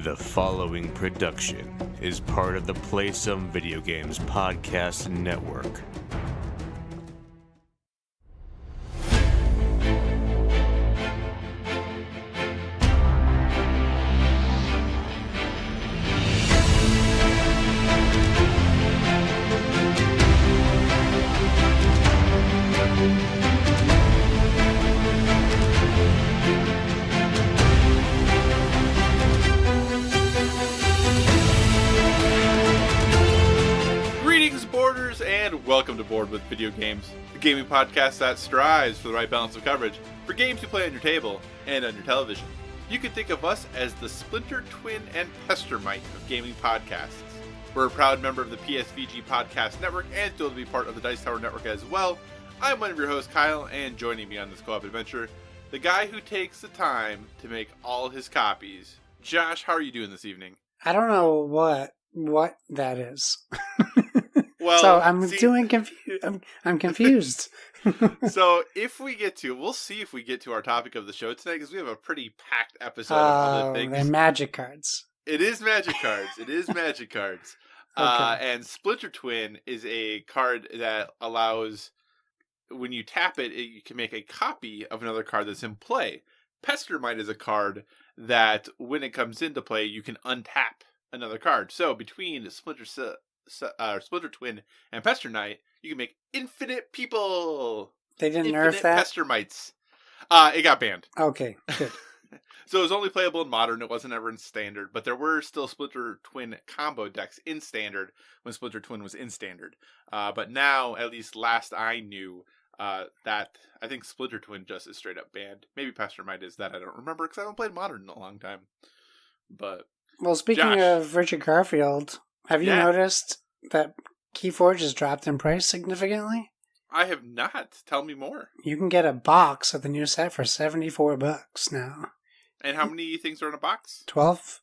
The following production is part of the Play Some Video Games podcast network. Welcome to Board with Video Games, the gaming podcast that strives for the right balance of coverage for games you play on your table and on your television. You can think of us as the Splinter Twin and Pestermite of gaming podcasts. We're a proud member of the PSVG Podcast Network and still to be part of the Dice Tower Network as well. I'm one of your hosts, Kyle, and joining me on this co-op adventure, the guy who takes the time to make all his copies. Josh, how are you doing this evening? I don't know what that is. Well, so I'm confused. So if we get to, we'll see if we get to our topic of the show tonight because we have a pretty packed episode of other things. They're magic cards. It is magic cards. It is magic cards. Okay. And Splinter Twin is a card that allows, when you tap it, you can make a copy of another card that's in play. Pestermite is a card that, when it comes into play, you can untap another card. So between Splinter Twin and Pestermite, you can make infinite people. They didn't infinite nerf that? Pestermites. It got banned. Okay, good. So it was only playable in Modern. It wasn't ever in Standard. But there were still Splinter Twin combo decks in Standard when Splinter Twin was in Standard. But now, at least last I knew, that I think Splinter Twin just is straight up banned. Maybe Pestermite is that. I don't remember because I haven't played Modern in a long time. But Well, speaking Josh. of Richard Garfield, have you noticed that Keyforge has dropped in price significantly? I have not. Tell me more. You can get a box of the new set for $74 now. And how many things are in a box? 12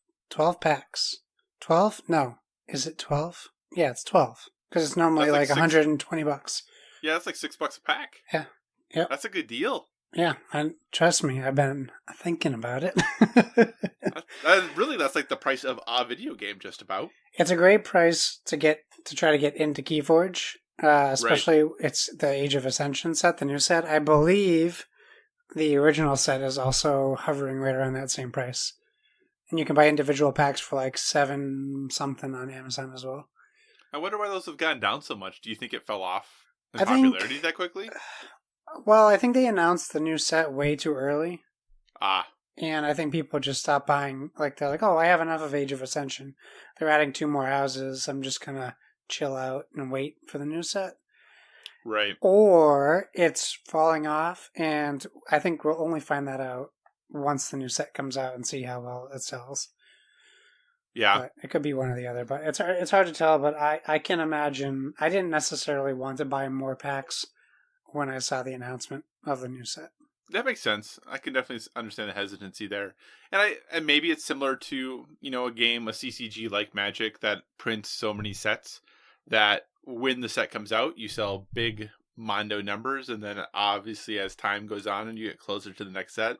packs. 12? No. Is it 12? Yeah, it's 12. Because it's normally That's like $120. Yeah, that's like $6 a pack. Yeah. Yep. That's a good deal. Yeah, and trust me, I've been thinking about it. That's like the price of a video game, just about. It's a great price to try to get into Keyforge, especially It's the Age of Ascension set, the new set. I believe the original set is also hovering right around that same price. And you can buy individual packs for like $7 something on Amazon as well. I wonder why those have gone down so much. Do you think it fell off in I think- popularity that quickly? Well, I think they announced the new set way too early. Ah. And I think people just stopped buying. Like, they're like, oh, I have enough of Age of Ascension. They're adding 2 more houses. I'm just going to chill out and wait for the new set. Right. Or it's falling off, and I think we'll only find that out once the new set comes out and see how well it sells. Yeah. But it could be one or the other, but it's hard to tell. But I can imagine. I didn't necessarily want to buy more packs when I saw the announcement of the new set. That makes sense. I can definitely understand the hesitancy there. And maybe it's similar to, a game, a CCG like Magic that prints so many sets that when the set comes out, you sell big mondo numbers, and then obviously as time goes on and you get closer to the next set,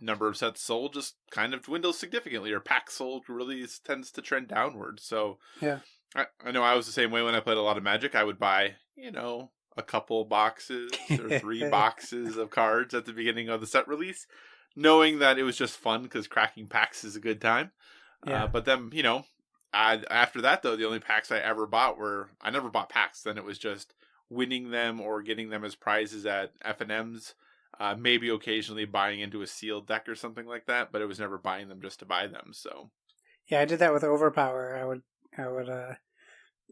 number of sets sold just kind of dwindles significantly, or packs sold really tends to trend downward. So yeah, I know I was the same way when I played a lot of Magic. I would buy, a couple boxes or 3 boxes of cards at the beginning of the set release, knowing that it was just fun because cracking packs is a good time. Yeah. But then, after that, though, the only packs I ever bought I never bought packs. Then it was just winning them or getting them as prizes at F&M's, maybe occasionally buying into a sealed deck or something like that, but it was never buying them just to buy them. So yeah, I did that with Overpower. I would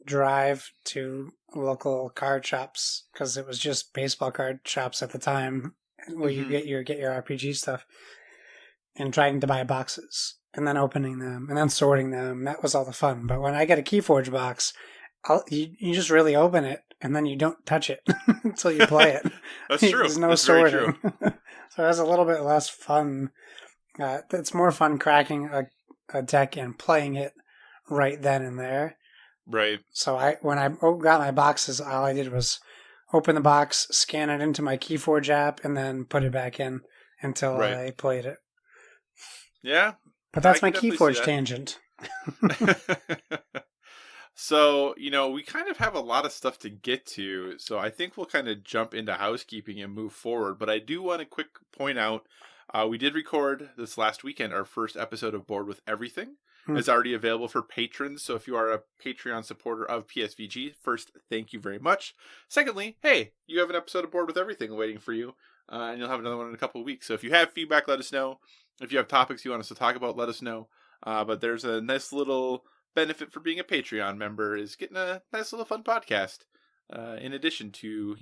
drive to local card shops because it was just baseball card shops at the time where you get your RPG stuff, and trying to buy boxes and then opening them and then sorting them. That was all the fun. But when I get a Keyforge box, you just really open it and then you don't touch it until you play it. That's true. There's no That's sorting. very true. So it was a little bit less fun. It's more fun cracking a deck and playing it right then and there. Right. So when I got my boxes, all I did was open the box, scan it into my Keyforge app, and then put it back in until I played it. Yeah. But that's my I can definitely Keyforge tangent. see that. So, we kind of have a lot of stuff to get to, so I think we'll kind of jump into housekeeping and move forward. But I do want to quick point out, we did record this last weekend our first episode of Board with Everything. It's already available for patrons, so if you are a Patreon supporter of PSVG, first, thank you very much. Secondly, hey, you have an episode of Board with Everything waiting for you, and you'll have another one in a couple of weeks. So if you have feedback, let us know. If you have topics you want us to talk about, let us know. But there's a nice little benefit for being a Patreon member is getting a nice little fun podcast. In addition to,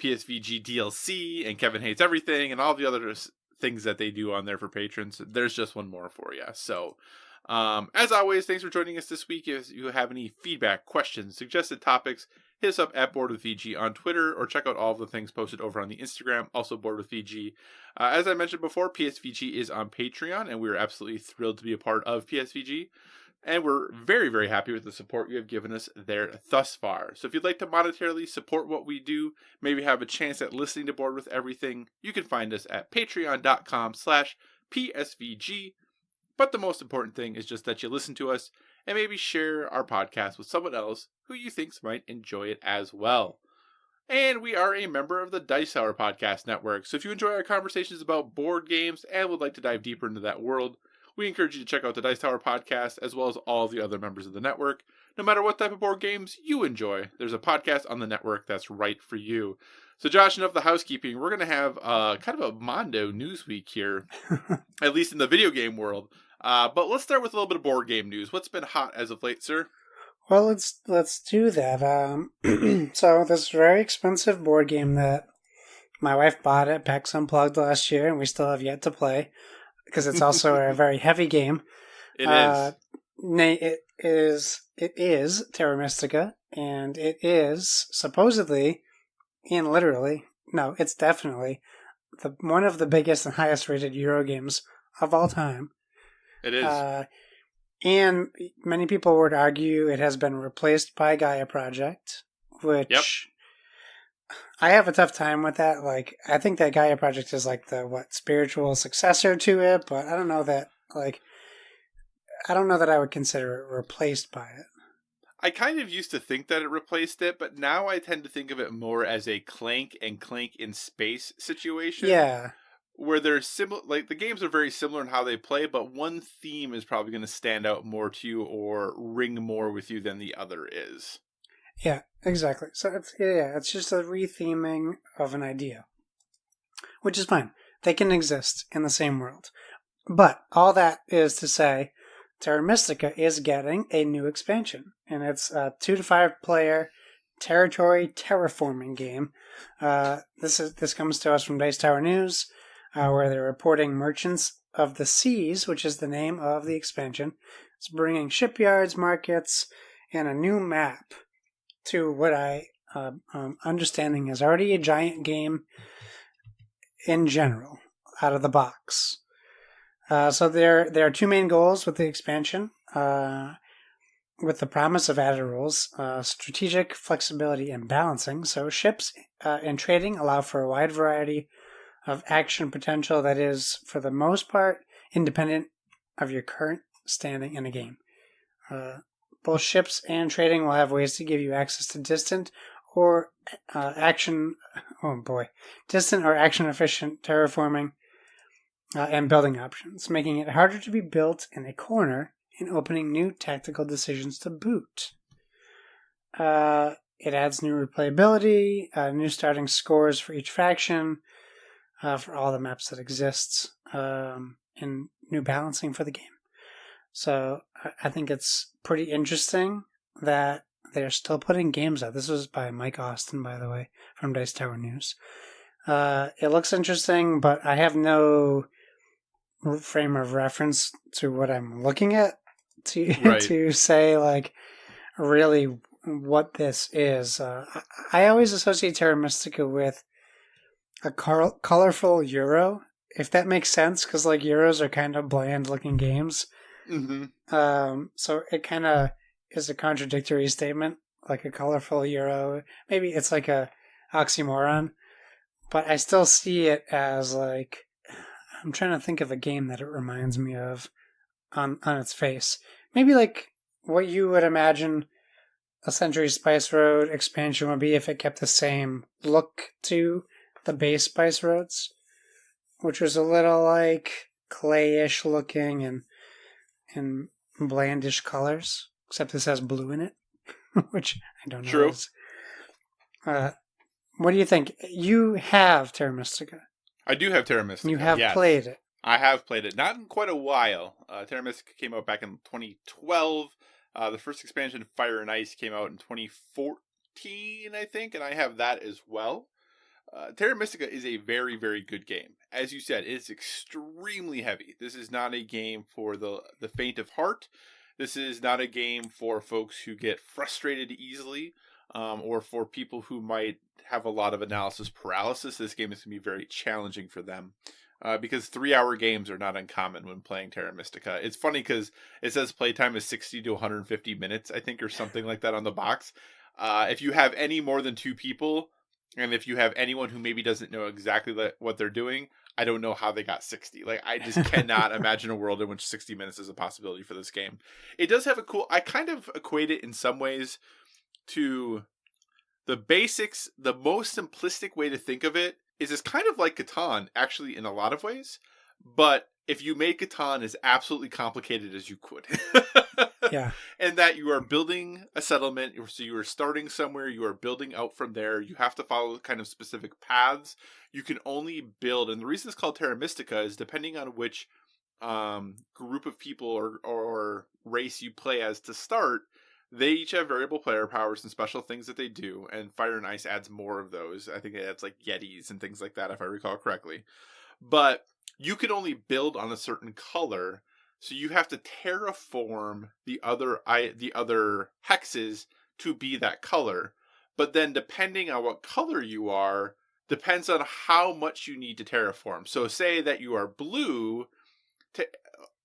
PSVG DLC and Kevin Hates Everything and all the other things that they do on there for patrons, there's just one more for you. So, as always, thanks for joining us this week. If you have any feedback, questions, suggested topics, hit us up at Board with VG on Twitter or check out all of the things posted over on the Instagram, also Board with VG. As I mentioned before, PSVG is on Patreon, and we're absolutely thrilled to be a part of PSVG. And we're very, very happy with the support you have given us there thus far. So if you'd like to monetarily support what we do, maybe have a chance at listening to Board with Everything, you can find us at patreon.com/PSVG. But the most important thing is just that you listen to us and maybe share our podcast with someone else who you think might enjoy it as well. And we are a member of the Dice Tower Podcast Network. So if you enjoy our conversations about board games and would like to dive deeper into that world, we encourage you to check out the Dice Tower Podcast, as well as all the other members of the network. No matter what type of board games you enjoy, there's a podcast on the network that's right for you. So, Josh, enough of the housekeeping. We're going to have kind of a Mondo news week here, at least in the video game world. But let's start with a little bit of board game news. What's been hot as of late, sir? Well, let's do that. So this very expensive board game that my wife bought at PAX Unplugged last year, and we still have yet to play, because it's also a very heavy game. It is. It is Terra Mystica, and it is supposedly, and literally, no, it's definitely one of the biggest and highest rated Euro games of all time. It is. And many people would argue it has been replaced by Gaia Project, which I have a tough time with that. Like, I think that Gaia Project is like the spiritual successor to it, but I don't know that I would consider it replaced by it. I kind of used to think that it replaced it, but now I tend to think of it more as a Clank and Clank in Space situation. Yeah. Where they're similar, like the games are very similar in how they play, but one theme is probably going to stand out more to you or ring more with you than the other is. Yeah, exactly. So it's just a retheming of an idea, which is fine. They can exist in the same world. But all that is to say, Terra Mystica is getting a new expansion, and it's a 2 to 5 player territory terraforming game. This comes to us from Dice Tower News, where they're reporting Merchants of the Seas, which is the name of the expansion. It's bringing shipyards, markets, and a new map to what I understanding is already a giant game in general, out of the box. So there are two main goals with the expansion, with the promise of added rules, strategic flexibility and balancing. So ships and trading allow for a wide variety of action potential that is, for the most part, independent of your current standing in a game. Both ships and trading will have ways to give you access to distant or action efficient terraforming and building options, making it harder to be built in a corner and opening new tactical decisions to boot. It adds new replayability, new starting scores for each faction, for all the maps that exists, and new balancing for the game. So I think it's pretty interesting that they're still putting games out. This was by Mike Austin, by the way, from Dice Tower News. It looks interesting, but I have no frame of reference to what I'm looking at to say, like, really what this is. I always associate Terra Mystica with a colorful Euro, if that makes sense, because like Euros are kind of bland looking games. Mm-hmm. So it kind of is a contradictory statement, like a colorful Euro. Maybe it's like a oxymoron, but I still see it as like I'm trying to think of a game that it reminds me of on its face. Maybe like what you would imagine a Century Spice Road expansion would be if it kept the same look to the base Spice Roads, which was a little like clayish looking and blandish colors, except this has blue in it, which I don't know. True. What do you think? You have Terra Mystica. I do have Terra Mystica. You have yes. played it. I have played it. Not in quite a while. Terra Mystica came out back in 2012. The first expansion, Fire and Ice, came out in 2014, I think, and I have that as well. Terra Mystica is a very, very good game. As you said, it's extremely heavy. This is not a game for the faint of heart. This is not a game for folks who get frustrated easily, or for people who might have a lot of analysis paralysis. This game is going to be very challenging for them. Because 3-hour games are not uncommon when playing Terra Mystica. It's funny because it says playtime is 60 to 150 minutes, I think, or something like that on the box. If you have any more than 2 people, and if you have anyone who maybe doesn't know exactly what they're doing, I don't know how they got 60. Like, I just cannot imagine a world in which 60 minutes is a possibility for this game. It does have I kind of equate it in some ways to the basics. The most simplistic way to think of it is it's kind of like Catan, actually, in a lot of ways. But if you made Catan as absolutely complicated as you could. Yeah. And that you are building a settlement, so you are starting somewhere, you are building out from there, you have to follow kind of specific paths. You can only build, and the reason it's called Terra Mystica is depending on which group of people or race you play as to start, they each have variable player powers and special things that they do, and Fire and Ice adds more of those. I think it adds like Yetis and things like that, if I recall correctly. But you can only build on a certain color, so you have to terraform the other hexes to be that color. But then depending on what color you are, depends on how much you need to terraform. So say that you are blue,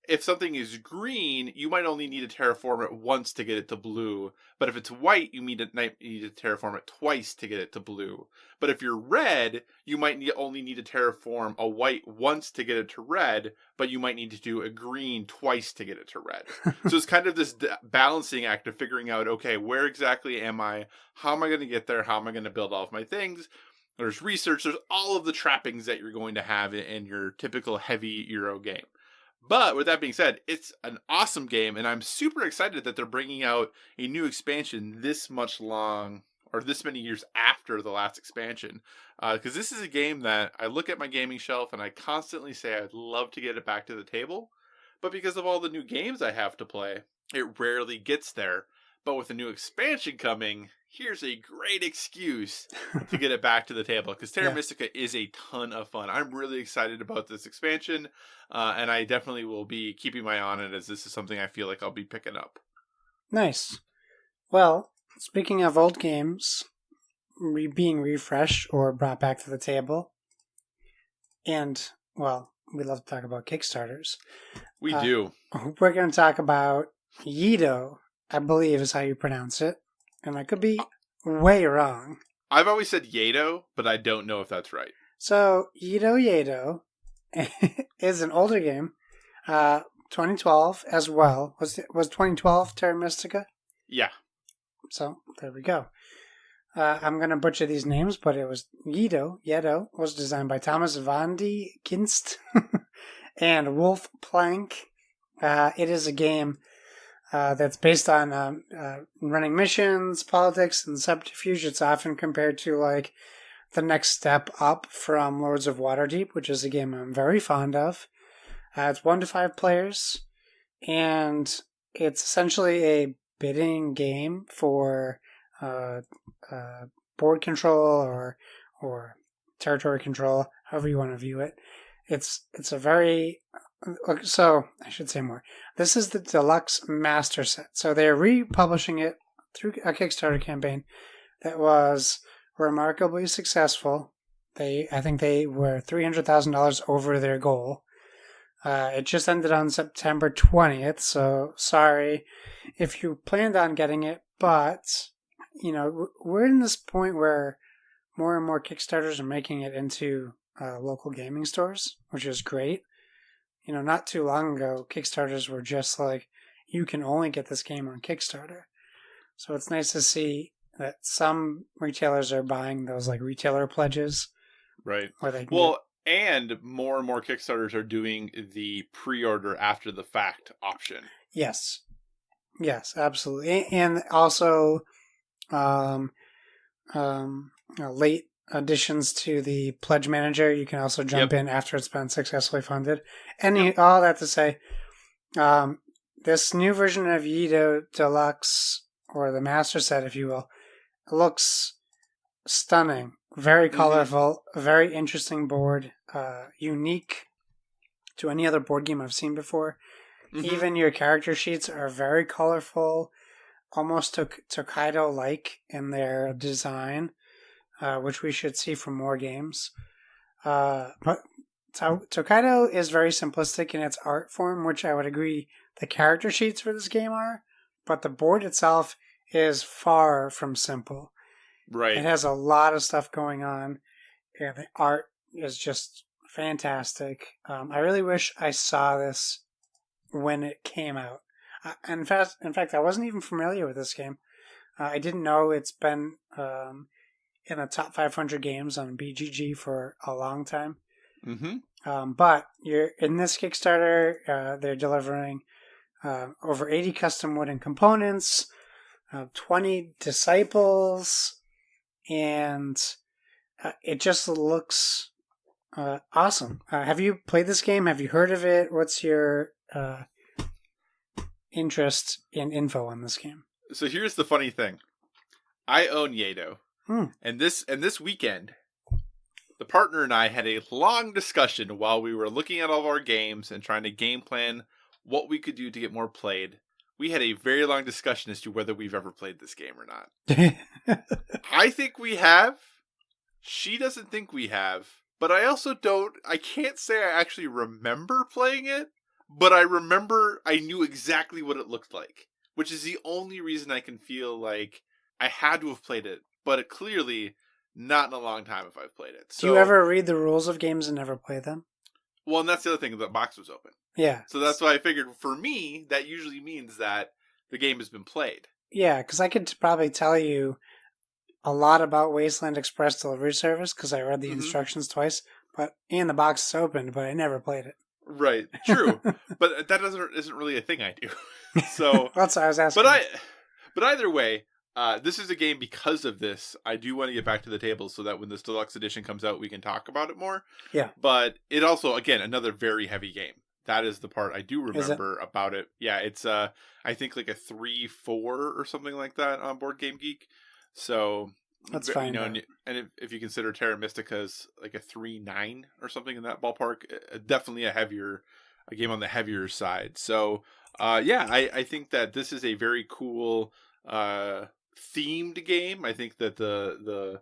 if something is green, you might only need to terraform it once to get it to blue. But if it's white, you need to terraform it twice to get it to blue. But if you're red, you might only need to terraform a white once to get it to red, but you might need to do a green twice to get it to red. So it's kind of this balancing act of figuring out, okay, where exactly am I? How am I going to get there? How am I going to build all of my things? There's research. There's all of the trappings that you're going to have in your typical heavy Euro game. But with that being said, it's an awesome game, and I'm super excited that they're bringing out a new expansion this many years after the last expansion. Because this is a game that I look at my gaming shelf and I constantly say I'd love to get it back to the table. But because of all the new games I have to play, it rarely gets there. But with a new expansion coming, here's a great excuse to get it back to the table. Because Terra Mystica is a ton of fun. I'm really excited about this expansion. And I definitely will be keeping my eye on it, as this is something I feel like I'll be picking up. Nice. Well, speaking of old games being refreshed or brought back to the table, and, well, we love to talk about Kickstarters. We do. We're going to talk about Iello, I believe is how you pronounce it. And I could be way wrong. I've always said Yedo, but I don't know if that's right. So, Yedo is an older game. 2012 as well. Was 2012 Terra Mystica? Yeah. So, there we go. I'm going to butcher these names, but it was Yedo was designed by Thomas van de Kinst and Wolf Plank. It is a game that's based on running missions, politics, and subterfuge. It's often compared to like the next step up from Lords of Waterdeep, which is a game I'm very fond of. It's 1 to 5 players, and it's essentially a bidding game for board control or territory control, however you want to view it. It's a very... So, I should say more. This is the deluxe master set. So they're republishing it through a Kickstarter campaign that was remarkably successful. I think they were $300,000 over their goal. It just ended on September 20th, so sorry if you planned on getting it, but, you know, we're in this point where more and more Kickstarters are making it into local gaming stores, which is great. not too long ago, Kickstarters were just like, you can only get this game on Kickstarter. So it's nice to see that some retailers are buying those like retailer pledges. Right. Where they can Well, and more Kickstarters are doing the pre-order after the fact option. Yes. Yes, absolutely. And also late additions to the pledge manager. You can also jump in after it's been successfully funded. And all that to say, this new version of Iello Deluxe, or the Master Set, if you will, looks stunning. Very colorful, very interesting board, unique to any other board game I've seen before. Even your character sheets are very colorful, almost Tokaido-like in their design, which we should see from more games. But Tokaido is very simplistic in its art form, which I would agree the character sheets for this game are, but the board itself is far from simple. Right. It has a lot of stuff going on, and the art is just fantastic. I really wish I saw this when it came out. In fact, I wasn't even familiar with this game. I didn't know it's been in the top 500 games on BGG for a long time. But you're in this Kickstarter. They're delivering over 80 custom wooden components, 20 disciples, and it just looks awesome. Have you played this game? Have you heard of it? What's your interest in info on this game? So here's the funny thing. I own Iello. And this weekend, the partner and I had a long discussion while we were looking at all of our games and trying to game plan what we could do to get more played. We had a very long discussion as to whether we've ever played this game or not. I think we have. She doesn't think we have. But I can't say I actually remember playing it, but I remember I knew exactly what it looked like, which is the only reason I can feel like I had to have played it, but clearly not in a long time if I've played it. So, do you ever read the rules of games and never play them? Well, and that's the other thing, the box was open. Yeah. So that's why I figured for me, that usually means that the game has been played. Yeah, because I could probably tell you a lot about Wasteland Express delivery service because I read the instructions twice, and the box is open, but I never played it. Right, true, but that isn't really a thing I do. So that's what I was asking. But either way, this is a game because of this. I do want to get back to the table so that when this deluxe edition comes out, we can talk about it more. Yeah, but it also, again, another very heavy game. That is the part I do remember about it. Yeah, it's I think like a 3-4 or something like that on Board Game Geek. So that's fine. And if you consider Terra Mystica's like a 3-9 or something in that ballpark, definitely a game on the heavier side. So I think that this is a very cool themed game. I think that the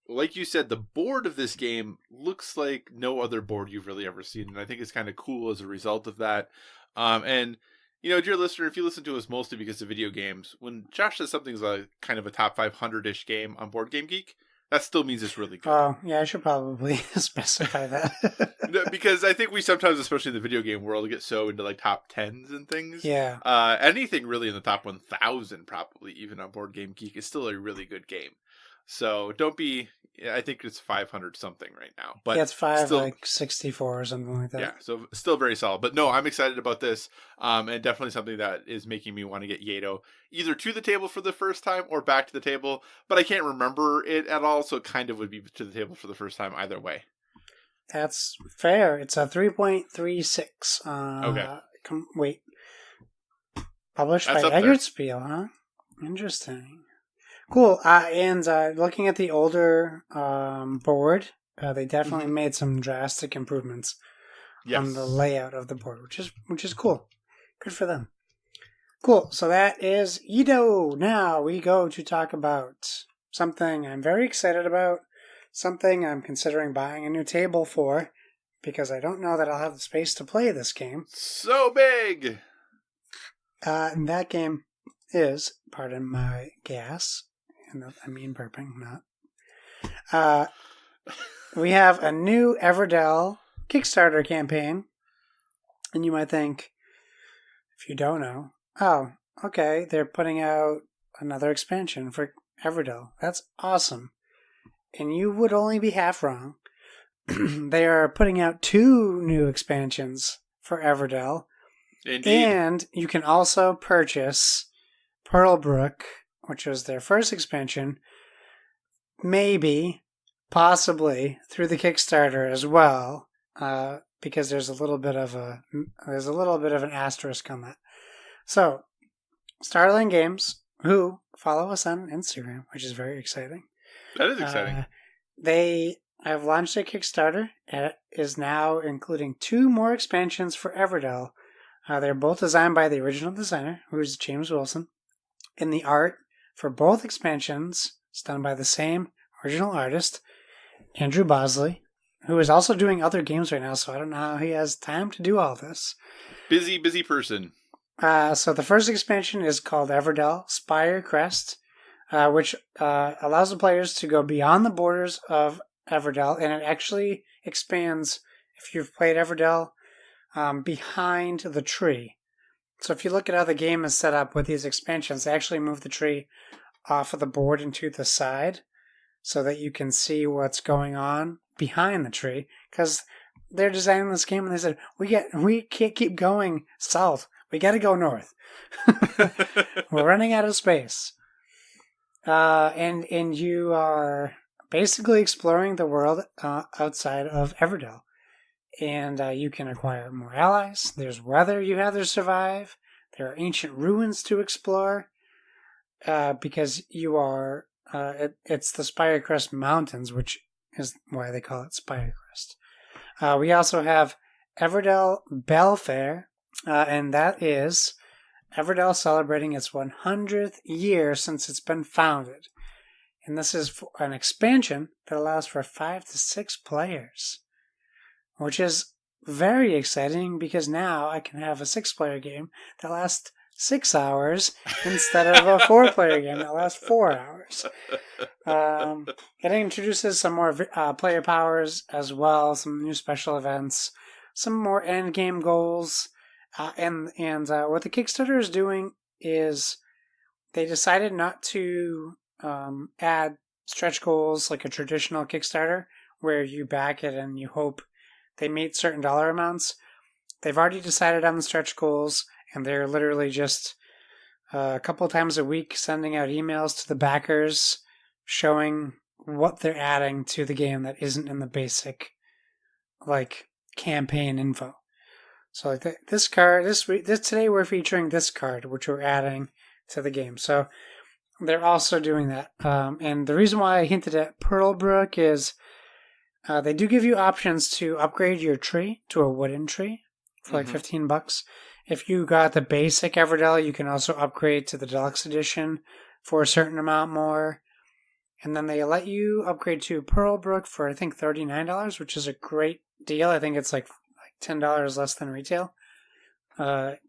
like you said, the board of this game looks like no other board you've really ever seen, and I think it's kind of cool as a result of that. And dear listener, if you listen to us mostly because of video games, when Josh says something's a kind of a top 500-ish game on Board Game Geek, that still means it's really good. Oh, yeah, I should probably specify that. Because I think we sometimes, especially in the video game world, get so into like top 10s and things. Yeah. Anything really in the top 1,000, probably, even on Board Game Geek, is still a really good game. So don't be. I think it's 500 something right now, but it's 564 or something like that. Yeah, so still very solid. But no, I'm excited about this, and definitely something that is making me want to get Iello either to the table for the first time or back to the table. But I can't remember it at all, so it kind of would be to the table for the first time either way. That's fair. It's a 3.36. Okay. Wait. Published by Eggertspiel, huh? Interesting. Cool. And looking at the older board, they definitely made some drastic improvements on the layout of the board, which is cool. Good for them. Cool. So that is Iello. Now we go to talk about something I'm very excited about, something I'm considering buying a new table for, because I don't know that I'll have the space to play this game. So big! And that game is, pardon my gas, I mean burping, not. We have a new Everdell Kickstarter campaign And you might think, if you don't know, oh, okay, they're putting out another expansion for Everdell. That's awesome. And you would only be half wrong. They are putting out 2 new expansions for Everdell. Indeed. And you can also purchase Pearlbrook, which was their first expansion, maybe, possibly, through the Kickstarter as well, because there's a little bit of an asterisk on that. So, Starling Games, who follow us on Instagram, which is very exciting. That is exciting. They have launched a Kickstarter. It is now including 2 more expansions for Everdell. They're both designed by the original designer, who is James Wilson. And the art for both expansions is done by the same original artist, Andrew Bosley, who is also doing other games right now, so I don't know how he has time to do all this. Busy person. So the first expansion is called Everdell Spire Crest, which allows the players to go beyond the borders of Everdell, and it actually expands, if you've played Everdell, behind the tree. So if you look at how the game is set up with these expansions, they actually move the tree off of the board and to the side so that you can see what's going on behind the tree. Because they're designing this game and they said, we can't keep going south. We got to go north. We're running out of space. And you are basically exploring the world outside of Everdell. And you can acquire more allies. There's weather you have to survive. There are ancient ruins to explore. Because you are... it's the Spirecrest Mountains, which is why they call it Spirecrest. We also have Everdell Belfair. And that is Everdell celebrating its 100th year since it's been founded. And this is an expansion that allows for 5 to 6 players. Which is very exciting because now I can have a 6-player game that lasts 6 hours instead of a 4-player game that lasts 4 hours. It introduces some more player powers as well, some new special events, some more end game goals, and what the Kickstarter is doing is they decided not to add stretch goals like a traditional Kickstarter where you back it and you hope they meet certain dollar amounts. They've already decided on the stretch goals, and they're literally just a couple of times a week sending out emails to the backers showing what they're adding to the game that isn't in the basic campaign info. So this card, today we're featuring this card, which we're adding to the game. So they're also doing that. And the reason why I hinted at Pearlbrook is they do give you options to upgrade your tree to a wooden tree for like $15. If you got the basic Everdell, you can also upgrade to the deluxe edition for a certain amount more. And then they let you upgrade to Pearlbrook for, I think, $39, which is a great deal. I think it's like $10 less than retail.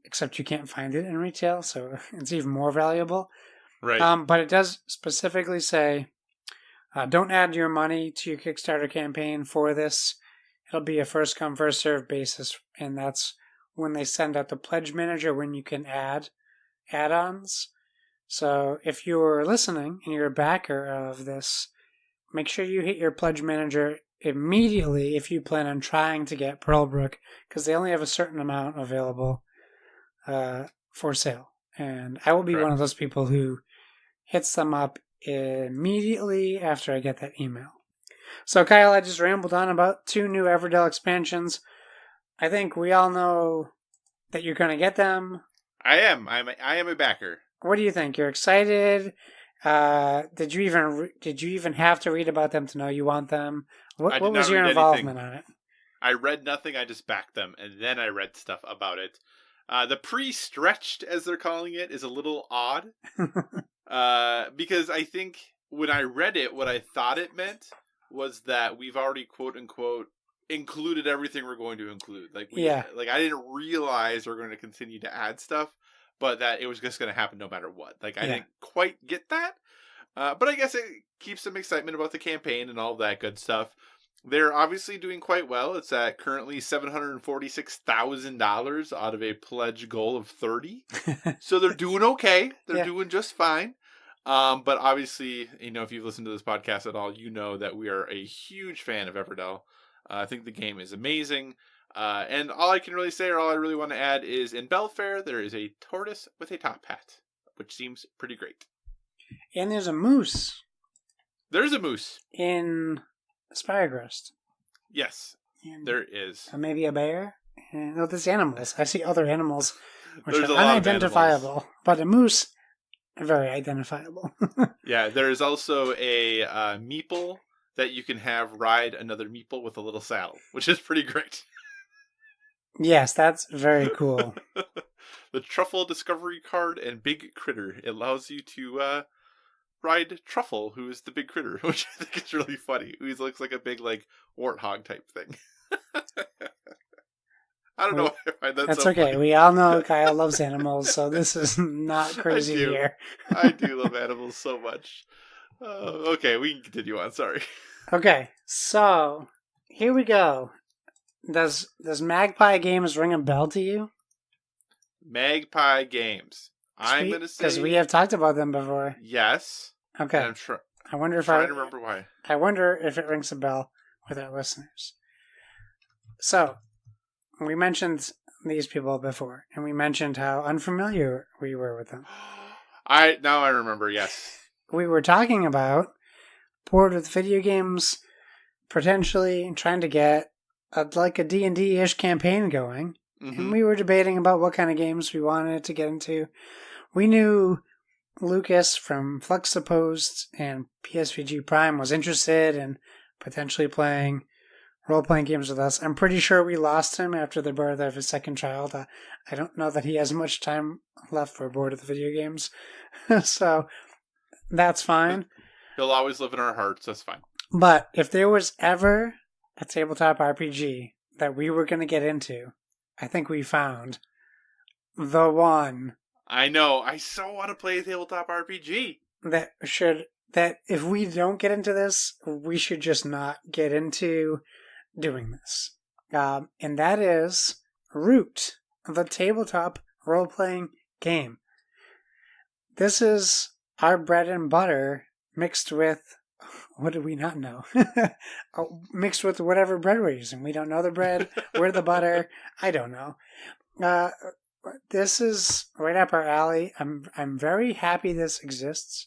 Except you can't find it in retail, so it's even more valuable. Right. But it does specifically say, don't add your money to your Kickstarter campaign for this. It'll be a first come, first served basis, and that's when they send out the pledge manager when you can add add-ons. So if you're listening and you're a backer of this, make sure you hit your pledge manager immediately if you plan on trying to get Pearlbrook, because they only have a certain amount available for sale. And I will be one of those people who hits them up immediately after I get that email. So Kyle, I just rambled on about 2 new Everdell expansions. I think we all know that you're going to get them. I am a backer. What do you think? You're excited? Did you even have to read about them to know you want them? What was your involvement on it? I read nothing. I just backed them, and then I read stuff about it. The pre-stretched, as they're calling it, is a little odd. Because I think when I read it, what I thought it meant was that we've already, quote unquote, included everything we're going to include. Like I didn't realize we're going to continue to add stuff, but that it was just going to happen no matter what. I didn't quite get that. But I guess it keeps some excitement about the campaign and all of that good stuff. They're obviously doing quite well. It's at currently $746,000 out of a pledge goal of 30. So they're doing okay. They're Yeah. doing just fine. But obviously, if you've listened to this podcast at all, you know that we are a huge fan of Everdell. I think the game is amazing. And all I can really say, or all I really want to add, is in Belfair, there is a tortoise with a top hat, which seems pretty great. And there's a moose. There's a moose. In Spiregrust. Yes, And there is. maybe a bear? No, there's animals. I see other animals which There's are a lot of unidentifiable. But a moose, very identifiable. Yeah, there is also a meeple that you can have ride another meeple with a little saddle, which is pretty great. Yes, that's very cool. The Truffle Discovery Card and Big Critter. It allows you to ride Truffle, who is the big critter, which I think is really funny. He looks like a big, warthog type thing. I don't know why I find that That's so okay. funny. We all know Kyle loves animals, so this is not crazy do. here. I do love animals so much. Okay, we can continue on. Sorry. Okay, so here we go. Does Magpie Games ring a bell to you? Magpie Games. I'm going to say... Because we have talked about them before. yes. Okay. And I'm I wonder if trying to remember why. I wonder if it rings a bell with our listeners. So, we mentioned these people before, and we mentioned how unfamiliar we were with them. Now I remember, yes. We were talking about Board with Video Games potentially trying to get a D&D-ish campaign going. Mm-hmm. And we were debating about what kind of games we wanted to get into. We knew Lucas from Fluxopposed and PSVG Prime was interested in potentially playing role-playing games with us. I'm pretty sure we lost him after the birth of his second child. I don't know that he has much time left for Board with Video Games. So, that's fine. He'll always live in our hearts. That's fine. But if there was ever a tabletop RPG that we were going to get into, I think we found the one. I know. I so want to play a tabletop RPG. That if we don't get into this, we should just not get into doing this. And that is Root, the tabletop role-playing game. This is our bread and butter mixed with, what do we not know? Mixed with whatever bread we're using. We don't know the bread. We're the butter. I don't know. This is right up our alley. I'm very happy this exists.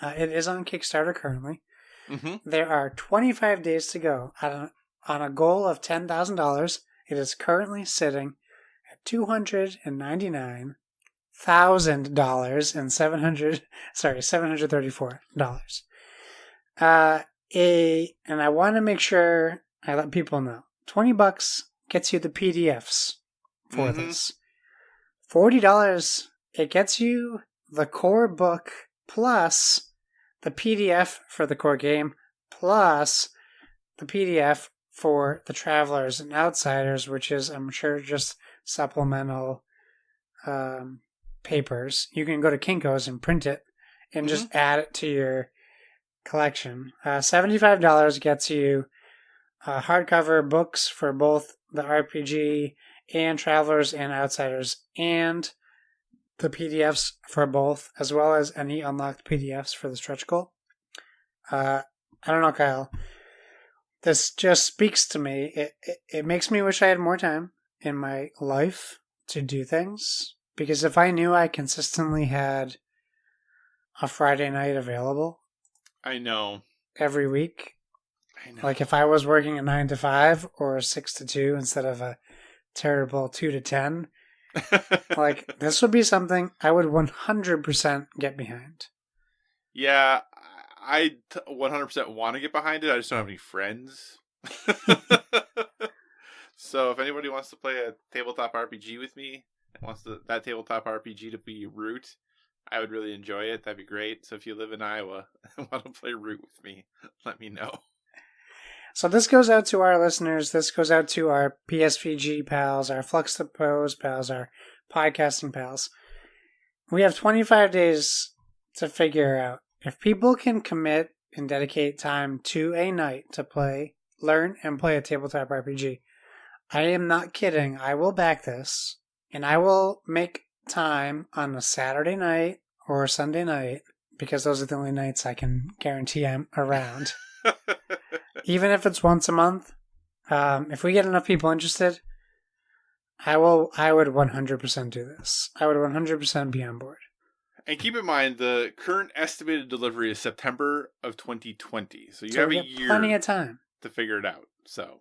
It is on Kickstarter currently. Mm-hmm. There are 25 days to go on a goal of $10,000. It is currently sitting at $299,000 and $734. And I want to make sure I let people know. $20 gets you the PDFs for this. $40, it gets you the core book plus the PDF for the core game plus the PDF for the Travelers and Outsiders, which is, I'm sure, just supplemental papers. You can go to Kinko's and print it and just add it to your collection. $75 gets you hardcover books for both the RPG and Travelers and Outsiders and the PDFs for both, as well as any unlocked PDFs for the stretch goal. I don't know, Kyle. This just speaks to me. It makes me wish I had more time in my life to do things. Because if I knew I consistently had a Friday night available, I know, every week, I know. Like if I was working a 9 to 5 or a 6 to 2 instead of a terrible 2 to 10, like this would be something I would 100% get behind. Yeah, I 100% want to get behind it. I just don't have any friends. So if anybody wants to play a tabletop RPG with me, and wants that tabletop RPG to be Root, I would really enjoy it. That'd be great. So if you live in Iowa and want to play Root with me, let me know. So this goes out to our listeners. This goes out to our PSVG pals, our Flux to Pose pals, our podcasting pals. We have 25 days to figure out. If people can commit and dedicate time to a night to play learn and play a tabletop RPG. I am not kidding. I will back this, and I will make time on a Saturday night or a Sunday night, because those are the only nights I can guarantee I'm around. Even if it's once a month, if we get enough people interested, I would 100% do this. I would 100% be on board. And keep in mind, the current estimated delivery is September of 2020. So you have a year plenty of time to figure it out. So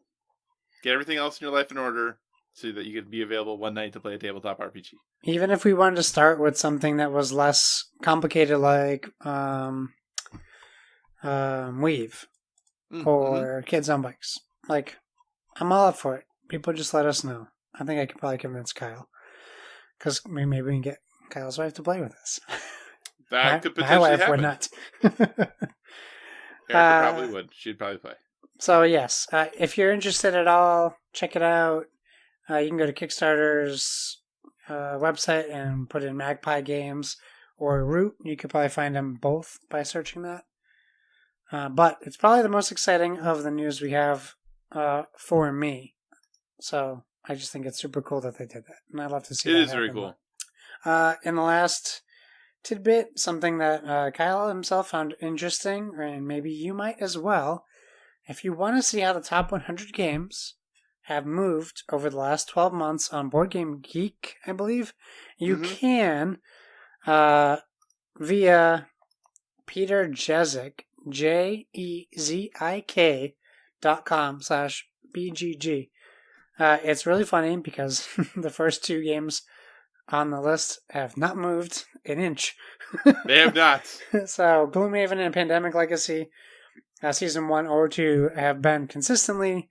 get everything else in your life in order so that you could be available one night to play a tabletop RPG. Even if we wanted to start with something that was less complicated, like Weave or Kids on Bikes. Like, I'm all up for it. People just let us know. I think I could probably convince Kyle. Because maybe we can get Kyle's wife to play with us. That could potentially happen. My wife would not. Erica Uh, probably would. She'd probably play. So, yes, if you're interested at all, check it out. You can go to Kickstarter's website and put in Magpie Games or Root. You could probably find them both by searching that. But it's probably the most exciting of the news we have for me. So I just think it's super cool that they did that. And I'd love to see that. It is very cool. In the last tidbit, something that Kyle himself found interesting, and maybe you might as well. If you want to see how the top 100 games have moved over the last 12 months on Board Game Geek, I believe, you can via Peter Jezik, JEZIK.com/BGG. It's really funny because the first two games on the list have not moved an inch. They have not. So, Gloomhaven and Pandemic Legacy, Season 1 or 2, have been consistently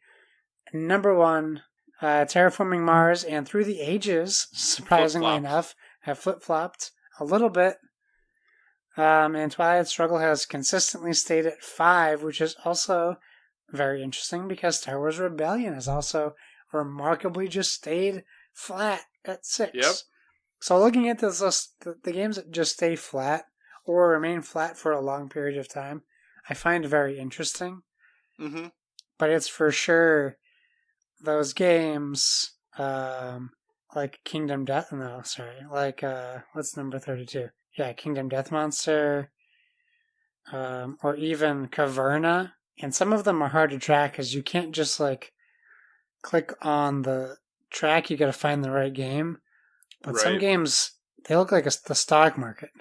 number one. Terraforming Mars and Through the Ages, surprisingly enough, have flip-flopped a little bit. And Twilight Struggle has consistently stayed at 5, which is also very interesting because Star Wars Rebellion has also remarkably just stayed flat at 6. Yep. So looking at this list, the games that just stay flat or remain flat for a long period of time, I find very interesting. Mm-hmm. But it's for sure those games like Kingdom Death... No, sorry. Like, what's number 32? Yeah, Kingdom Death Monster, or even Caverna. And some of them are hard to track because you can't just, like, click on the track. You got to find the right game. But some games, they look like the stock market.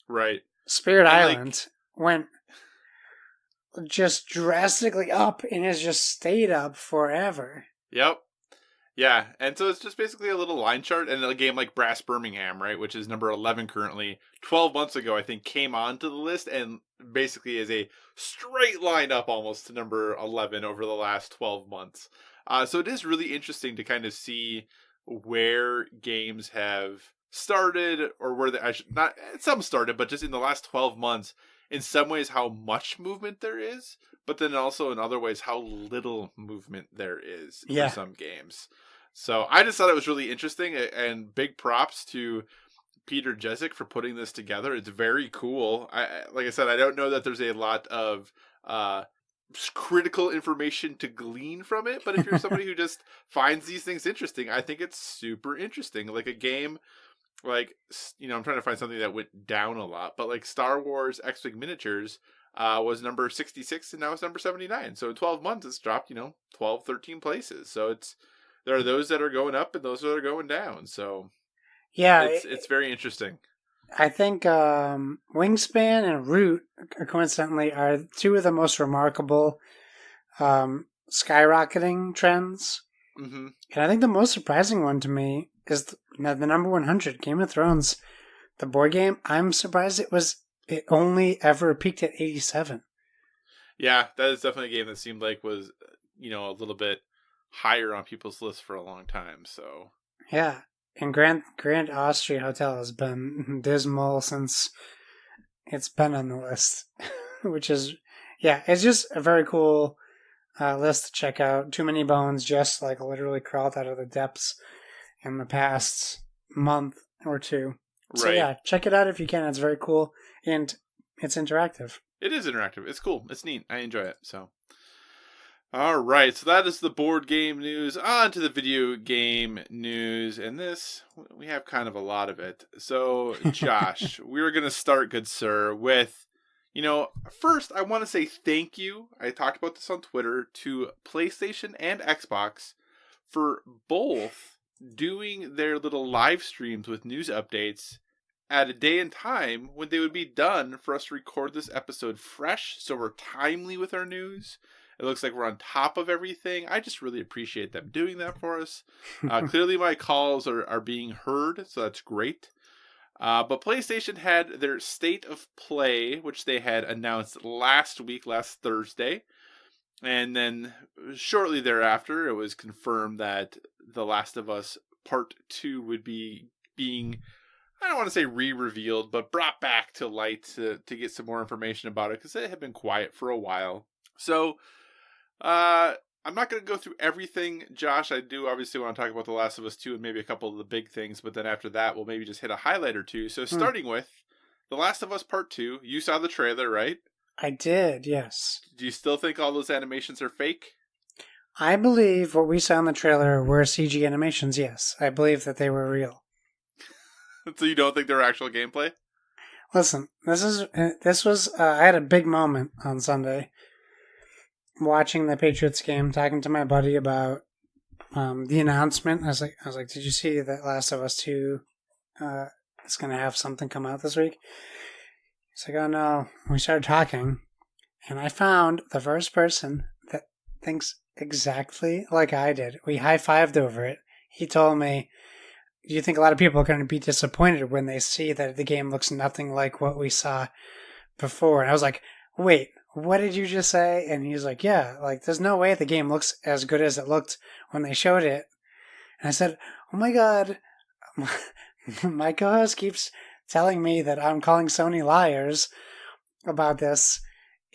Right. Spirit Island went just drastically up and has just stayed up forever. Yep. Yeah, and so it's just basically a little line chart, and a game like Brass Birmingham, right, which is number 11 currently, 12 months ago, I think, came onto the list, and basically is a straight line up almost to number 11 over the last 12 months. So it is really interesting to kind of see where games have started, or where they, not some started, but just in the last 12 months, in some ways how much movement there is, but then also in other ways how little movement there is for some games. So I just thought it was really interesting, and big props to Peter Jezik for putting this together. It's very cool. Like I said, I don't know that there's a lot of critical information to glean from it, but if you're somebody who just finds these things interesting, I think it's super interesting. Like a game like, you know, I'm trying to find something that went down a lot, but like Star Wars X-Wing Miniatures was number 66 and now it's number 79. So in 12 months it's dropped, 12, 13 places. So there are those that are going up and those that are going down. So yeah, it's very interesting. I think Wingspan and Root, coincidentally, are two of the most remarkable skyrocketing trends. Mm-hmm. And I think the most surprising one to me is the number 100, Game of Thrones, the board game. I'm surprised it only ever peaked at 87. Yeah, that is definitely a game that seemed like was, a little bit higher on people's lists for a long time. So yeah. And Grand Austria Hotel has been dismal since it's been on the list, which is, it's just a very cool list to check out. Too Many Bones just like literally crawled out of the depths in the past month or two. So yeah, check it out if you can. It's very cool and it's interactive. It is interactive. It's cool. It's neat. I enjoy it. So, All right, so that is the board game news. On to the video game news, and this, we have kind of a lot of it. So, Josh, we're going to start, good sir, with, first I want to say thank you. I talked about this on Twitter, to PlayStation and Xbox for both doing their little live streams with news updates at a day and time when they would be done for us to record this episode fresh, so we're timely with our news. It looks like we're on top of everything. I just really appreciate them doing that for us. Clearly my calls are being heard, so that's great. But PlayStation had their State of Play, which they had announced last Thursday. And then shortly thereafter, it was confirmed that The Last of Us Part 2 would be being, I don't want to say re-revealed, but brought back to light to get some more information about it, because it had been quiet for a while. So, I'm not going to go through everything, Josh. I do obviously want to talk about The Last of Us 2 and maybe a couple of the big things, but then after that, we'll maybe just hit a highlight or two. So starting with The Last of Us Part 2, you saw the trailer, right? I did, yes. Do you still think all those animations are fake? I believe what we saw in the trailer were CG animations, yes. I believe that they were real. So you don't think they're actual gameplay? Listen, this was I had a big moment on Sunday watching the Patriots game, talking to my buddy about the announcement. I was like, did you see that Last of Us 2 is going to have something come out this week? He's like, oh no. We started talking, and I found the first person that thinks exactly like I did. We high-fived over it. He told me, do you think a lot of people are going to be disappointed when they see that the game looks nothing like what we saw before? And I was like, wait, what did you just say? And he's like, yeah, like there's no way the game looks as good as it looked when they showed it. And I said, oh my God, my co-host keeps telling me that I'm calling Sony liars about this.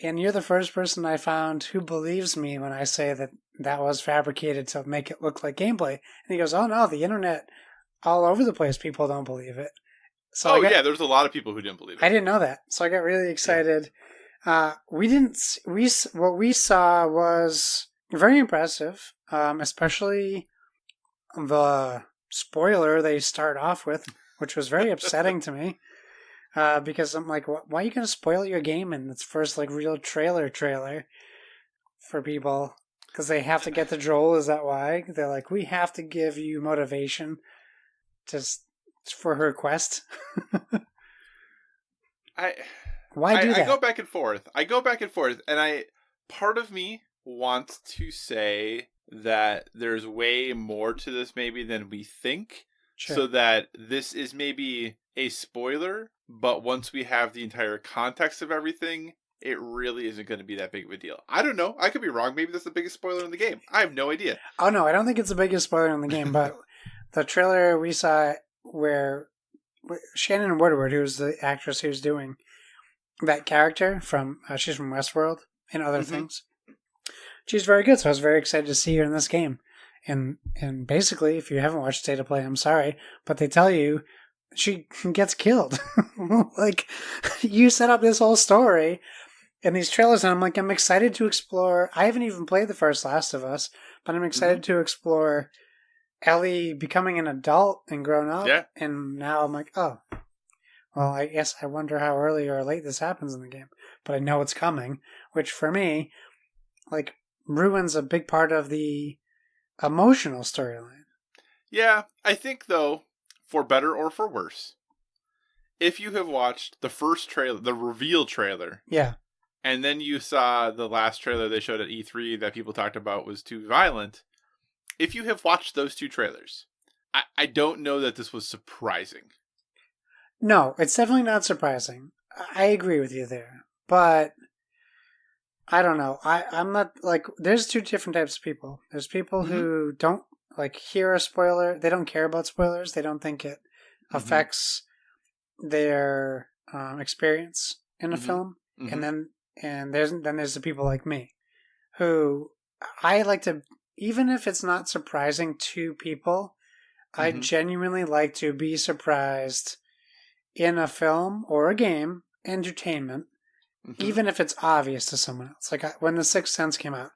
And you're the first person I found who believes me when I say that that was fabricated to make it look like gameplay. And he goes, oh no, the internet all over the place, people don't believe it. So yeah, there's a lot of people who didn't believe it. I didn't know that. So I got really excited. Yeah. What we saw was very impressive, especially the spoiler they start off with, which was very upsetting to me, because I'm like, why are you going to spoil your game in its first like real trailer for people? Because they have to get the Joel, is that why? They're like, we have to give you motivation just for her quest. Why do that? I go back and forth. And part of me wants to say that there's way more to this maybe than we think. Sure. So that this is maybe a spoiler, but once we have the entire context of everything, it really isn't going to be that big of a deal. I don't know. I could be wrong. Maybe that's the biggest spoiler in the game. I have no idea. Oh no, I don't think it's the biggest spoiler in the game, but the trailer we saw where Shannon Woodward, who's the actress who's doing that character from, she's from Westworld and other things. She's very good, so I was very excited to see her in this game. And basically, if you haven't watched State of Play, I'm sorry, but they tell you she gets killed. Like, you set up this whole story in these trailers, and I'm excited to explore. I haven't even played the first Last of Us, but I'm excited to explore Ellie becoming an adult and grown up. Yeah. And now I'm like, oh, well, I guess I wonder how early or late this happens in the game. But I know it's coming, which for me, like, ruins a big part of the emotional storyline. Yeah, I think, though, for better or for worse, if you have watched the first trailer, the reveal trailer, yeah, and then you saw the last trailer they showed at E3 that people talked about was too violent, if you have watched those two trailers, I don't know that this was surprising. No, it's definitely not surprising. I agree with you there. But I don't know. I'm not, like, there's two different types of people. There's people who don't, like, hear a spoiler. They don't care about spoilers. They don't think it affects their experience in a film. And then there's the people like me who I like to, even if it's not surprising to people, I genuinely like to be surprised in a film or a game, entertainment, even if it's obvious to someone else. Like when The Sixth Sense came out,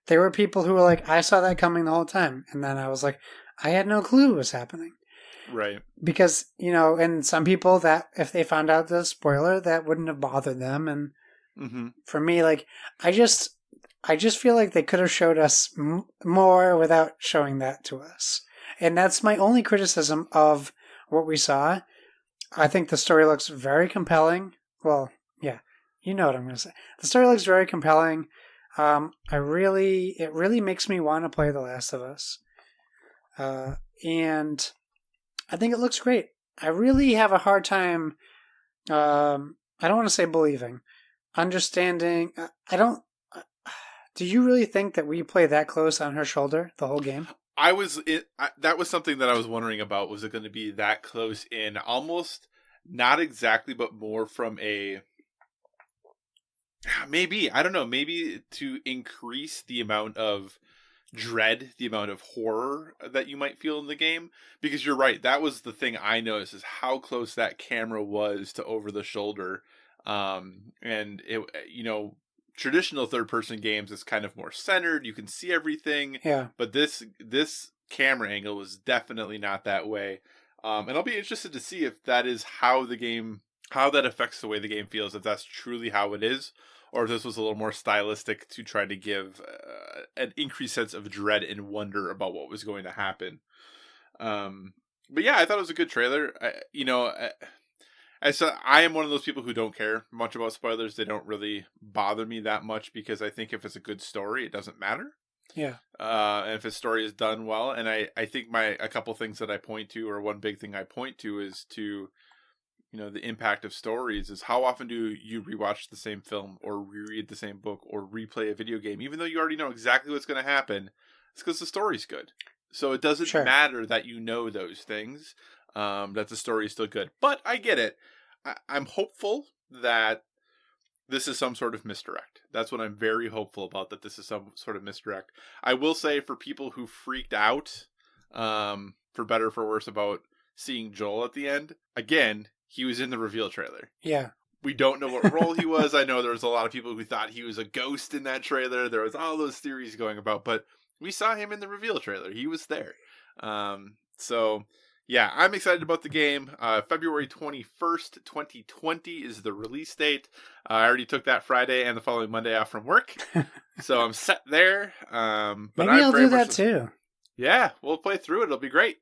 there were people who were like, I saw that coming the whole time. And then I was like, I had no clue what was happening. Right. Because, and some people that if they found out the spoiler, that wouldn't have bothered them. And for me, like, I just feel like they could have showed us more without showing that to us. And that's my only criticism of what we saw. I think the story looks very compelling. Well, yeah, you know what I'm going to say. The story looks very compelling. It really makes me want to play The Last of Us. And I think it looks great. I really have a hard time, I don't want to say believing, understanding. Do you really think that we play that close on her shoulder the whole game? That was something that I was wondering about. Was it going to be that close in? Almost not exactly, but more from a maybe, I don't know, maybe to increase the amount of dread, the amount of horror that you might feel in the game. Because you're right, that was the thing I noticed, is how close that camera was to over the shoulder. And it, traditional third person games is kind of more centered. You can see everything. Yeah. But this camera angle was definitely not that way. And I'll be interested to see if that is how that affects the way the game feels, if that's truly how it is, or if this was a little more stylistic to try to give an increased sense of dread and wonder about what was going to happen. But yeah, I thought it was a good trailer. I am one of those people who don't care much about spoilers. They don't really bother me that much, because I think if it's a good story, it doesn't matter. Yeah. And if a story is done well, and I think a couple things that I point to, or one big thing I point to, is to, the impact of stories is how often do you rewatch the same film or reread the same book or replay a video game, even though you already know exactly what's going to happen. It's because the story's good. So it doesn't matter that you know those things, that the story is still good. But I get it. I'm hopeful that this is some sort of misdirect. That's what I'm very hopeful about, that this is some sort of misdirect. I will say, for people who freaked out, for better or for worse, about seeing Joel at the end, again, he was in the reveal trailer. Yeah. We don't know what role he was. I know there was a lot of people who thought he was a ghost in that trailer. There was all those theories going about, but we saw him in the reveal trailer. He was there. So yeah, I'm excited about the game. February 21st, 2020 is the release date. I already took that Friday and the following Monday off from work, so I'm set there. But maybe I'll do that too. Yeah, we'll play through it. It'll be great.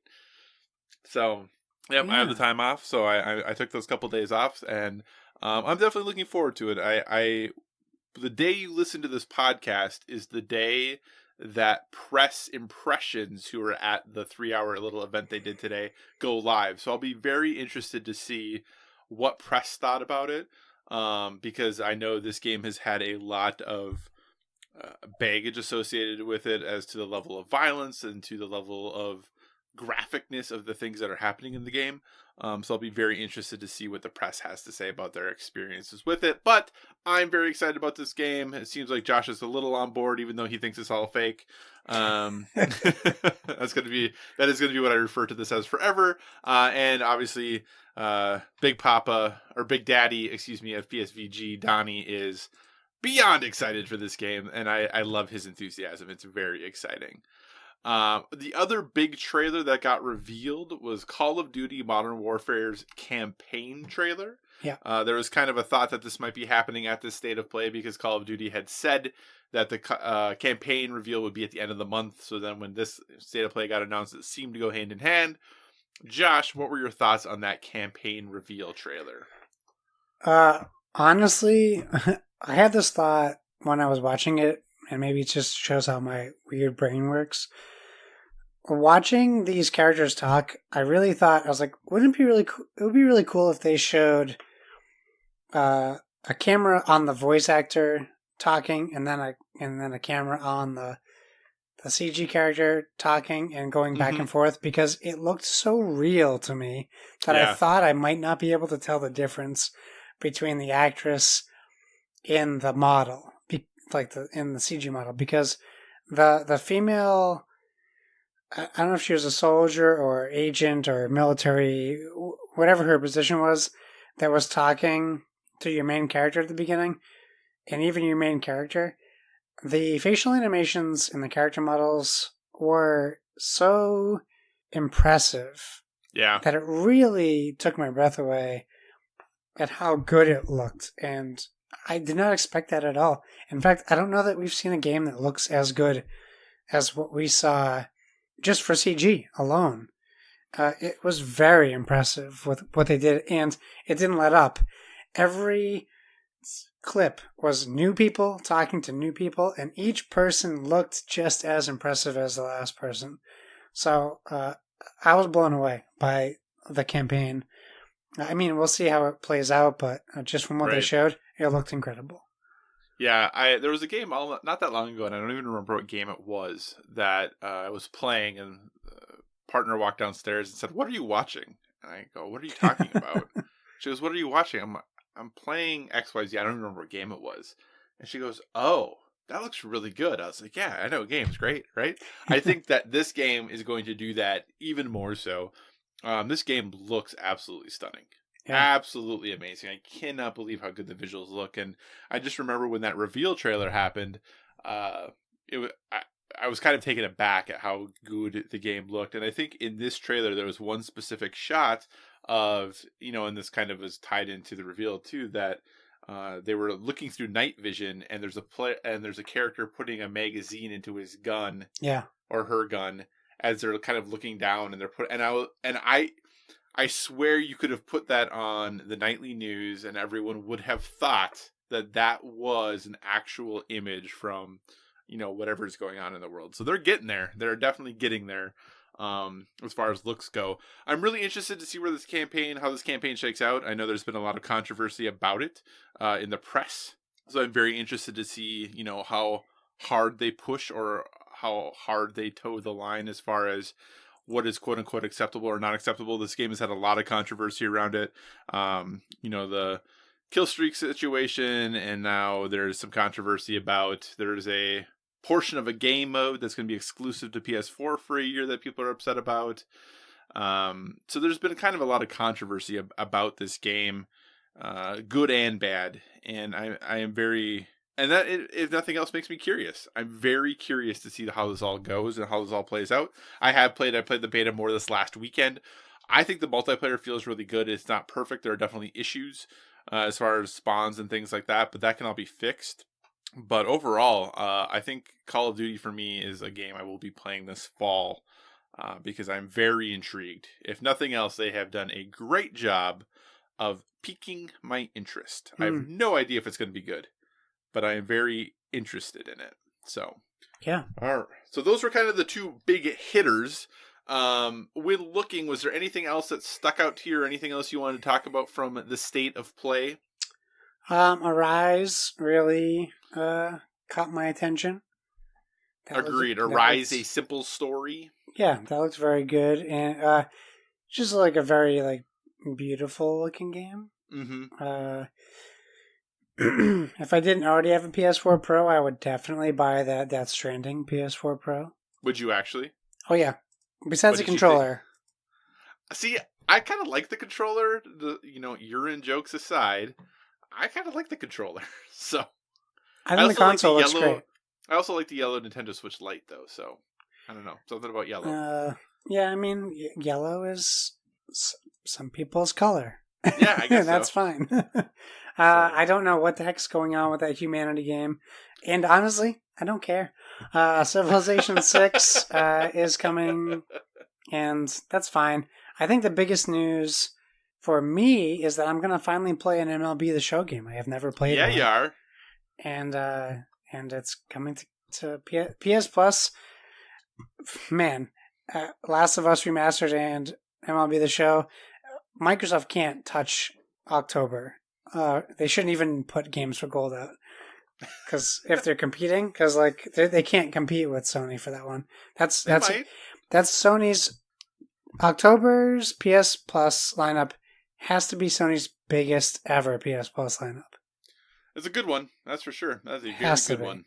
So, yep, yeah. I have the time off, so I took those couple days off, and I'm definitely looking forward to it. The day you listen to this podcast is the day that Press Impressions, who are at the 3-hour little event they did today, go live. So I'll be very interested to see what Press thought about it, because I know this game has had a lot of baggage associated with it as to the level of violence and to the level of graphicness of the things that are happening in the game. So I'll be very interested to see what the press has to say about their experiences with it. But I'm very excited about this game. It seems like Josh is a little on board, even though he thinks it's all fake. That is going to be what I refer to this as forever. And obviously, Big Daddy, of PSVG, Donnie, is beyond excited for this game, and I love his enthusiasm. It's very exciting. The other big trailer that got revealed was Call of Duty Modern Warfare's campaign trailer. Yeah. There was kind of a thought that this might be happening at this state of play, because Call of Duty had said that the campaign reveal would be at the end of the month. So then when this state of play got announced, it seemed to go hand in hand. Josh, what were your thoughts on that campaign reveal trailer? Honestly, I had this thought when I was watching it, and maybe it just shows how my weird brain works. Watching these characters talk, I really thought, I was like, wouldn't it be really cool? It would be really cool if they showed a camera on the voice actor talking, and then a camera on the CG character talking and going back and forth, because it looked so real to me that I thought I might not be able to tell the difference between the actress in the model, in the CG model, because the female, I don't know if she was a soldier or agent or military, whatever her position was, that was talking to your main character at the beginning, and even your main character, The facial animations and the character models were so impressive Yeah. that it really took my breath away at how good it looked. And I did not expect that at all. In fact, I don't know that we've seen a game that looks as good as what we saw just for CG alone. It was very impressive with what they did, and it didn't let up. Every clip was new people talking to new people, and each person looked just as impressive as the last person. So I was blown away by the campaign. I mean, we'll see how it plays out, but just from what they showed, it looked incredible. Yeah, there was a game not that long ago, and I don't even remember what game it was, that I was playing, and partner walked downstairs and said, "What are you watching?" And I go, "What are you talking about?" She goes, "What are you watching?" I'm playing XYZ. I don't remember what game it was. And she goes, "Oh, that looks really good." I was like, "Yeah, I know, game's great, right?" I think that this game is going to do that even more so. This game looks absolutely stunning. Yeah. Absolutely amazing. I cannot believe how good the visuals look. And I just remember when that reveal trailer happened, I was kind of taken aback at how good the game looked. And I think in this trailer, there was one specific shot of, and this kind of was tied into the reveal too, that they were looking through night vision, and there's a character putting a magazine into his gun, or her gun, as they're kind of looking down, and I swear you could have put that on the nightly news, and everyone would have thought that was an actual image from, whatever's going on in the world. So they're getting there. They're definitely getting there. As far as looks go, I'm really interested to see how this campaign shakes out. I know there's been a lot of controversy about it in the press, so I'm very interested to see, how hard they push or how hard they toe the line as far as what is quote unquote acceptable or not acceptable. This game has had a lot of controversy around it. The kill streak situation, and now there's some controversy about there's a portion of a game mode that's going to be exclusive to PS4 for a year that people are upset about. So there's been kind of a lot of controversy about this game, good and bad. And I am very, and that, if nothing else, makes me curious. I'm very curious to see how this all goes and how this all plays out. I played the beta more this last weekend. I think the multiplayer feels really good. It's not perfect. There are definitely issues as far as spawns and things like that, but that can all be fixed. But overall, I think Call of Duty for me is a game I will be playing this fall because I'm very intrigued. If nothing else, they have done a great job of piquing my interest. I have no idea if it's going to be good, but I am very interested in it. So, yeah. All right. So those were kind of the two big hitters. When looking, was there anything else that stuck out to you, or anything else you wanted to talk about from the state of play? Arise really caught my attention. Agreed. Arise, a simple story. Yeah, that looks very good, and just like a very beautiful looking game. Mm-hmm. If I didn't already have a PS4 Pro, I would definitely buy that Death Stranding PS4 Pro. Would you actually? Oh yeah. Besides the controller. See, I kind of like the controller. Urine jokes aside, I kind of like the controller. So I think the console looks great. I also like the yellow Nintendo Switch Lite, though. So I don't know, something about yellow. Yeah, I mean, yellow is some people's color. Yeah, I guess that's fine. I don't know what the heck's going on with that Humanity game, and honestly, I don't care. Civilization 6 is coming, and that's fine. I think the biggest news for me is that I'm going to finally play an MLB The Show game. I have never played one. Yeah, you are. And it's coming to PS Plus. Man, Last of Us Remastered and MLB The Show. Microsoft can't touch October. They shouldn't even put Games for Gold out. Because if they're competing, they can't compete with Sony for that one. That's Sony's October's PS Plus lineup has to be Sony's biggest ever PS Plus lineup. It's a good one, that's for sure. That's a very good one.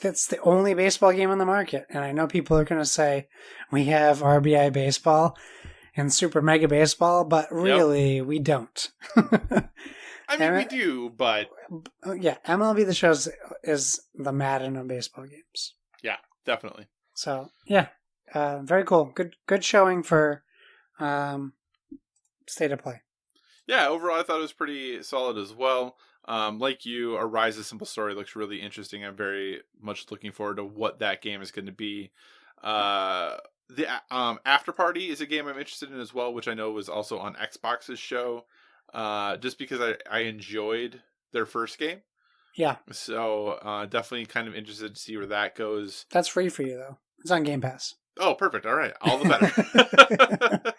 That's the only baseball game on the market, and I know people are going to say we have RBI Baseball and Super Mega Baseball, but really we don't. I mean, we do, but yeah, MLB The Show is the Madden of baseball games. yeah, definitely. So yeah, very cool. Good showing for State of Play. Yeah, overall, I thought it was pretty solid as well. Like you, A Rise of Simple Story looks really interesting. I'm very much looking forward to what that game is going to be. The After Party is a game I'm interested in as well, which I know was also on Xbox's show. Just because I enjoyed their first game. Yeah. So definitely kind of interested to see where that goes. That's free for you, though. It's on Game Pass. Oh, perfect. All right. All the better.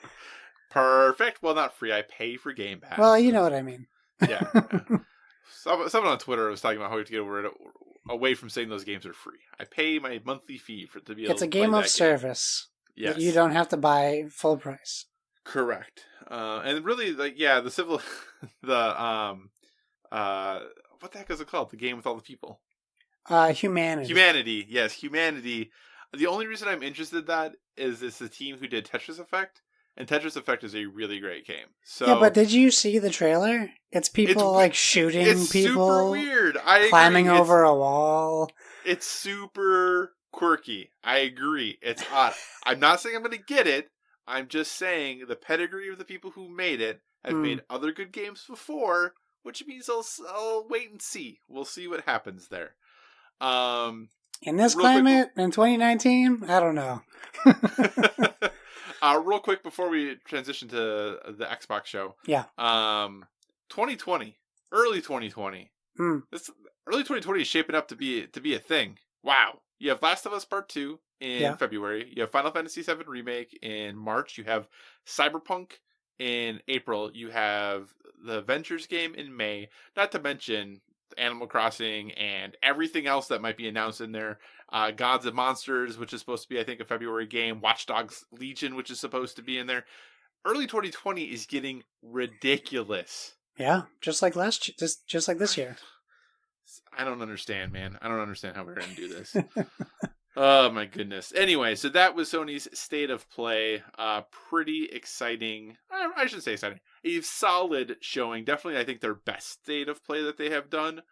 Perfect. Well, not free. I pay for Game Pass. Well, you know what I mean. Yeah. Someone on Twitter was talking about how we have to get away from saying those games are free. I pay my monthly fee to be able to play that game. It's a game of service. Yes. You don't have to buy full price. Correct. And really, like, yeah, what the heck is it called? The game with all the people. Humanity. Humanity. Yes, Humanity. The only reason I'm interested in that is it's the team who did Tetris Effect. And Tetris Effect is a really great game. So yeah, but did you see the trailer? It's people shooting it's people. Super weird. Climbing over a wall. It's super quirky. I agree. It's odd. I'm not saying I'm going to get it. I'm just saying the pedigree of the people who made it have made other good games before, which means I'll wait and see. We'll see what happens there. In this climate, in 2019, I don't know. Real quick before we transition to the Xbox show. Yeah. 2020, early 2020. Early 2020 is shaping up to be a thing. Wow. You have Last of Us Part 2 in February. You have Final Fantasy VII Remake in March. You have Cyberpunk in April. You have the Avengers game in May. Not to mention Animal Crossing and everything else that might be announced in there. Gods and Monsters, which is supposed to be, I think, a February game. Watch Dogs Legion, which is supposed to be in there. Early 2020 is getting ridiculous. Yeah, just like this year. I don't understand, man. I don't understand how we're going to do this. Oh, my goodness. Anyway, so that was Sony's State of Play. Pretty exciting. I shouldn't say exciting. A solid showing. Definitely, I think their best State of Play that they have done.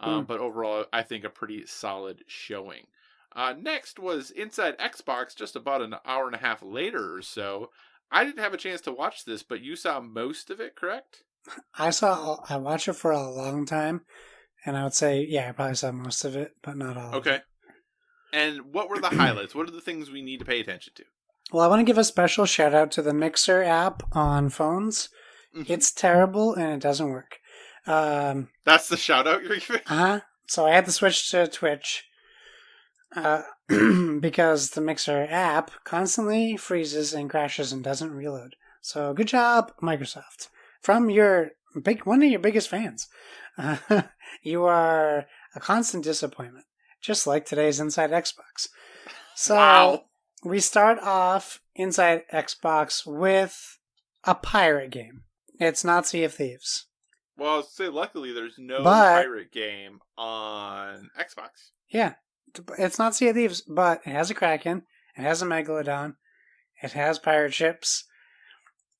But overall, I think a pretty solid showing. Next was Inside Xbox, just about an hour and a half later or so. I didn't have a chance to watch this, but you saw most of it, correct? I watched it for a long time, and I would say, yeah, I probably saw most of it, but not all. Okay. And what were the highlights? What are the things we need to pay attention to? Well, I want to give a special shout out to the Mixer app on phones. Mm-hmm. It's terrible and it doesn't work. That's the shout out you're giving? So I had to switch to Twitch because the Mixer app constantly freezes and crashes and doesn't reload. So good job, Microsoft. From one of your biggest fans. You are a constant disappointment. Just like today's Inside Xbox. So wow. We start off Inside Xbox with a pirate game. It's not Sea of Thieves. Well, I'll say luckily there's no pirate game on Xbox. Yeah. It's not Sea of Thieves, but it has a Kraken. It has a Megalodon. It has pirate ships.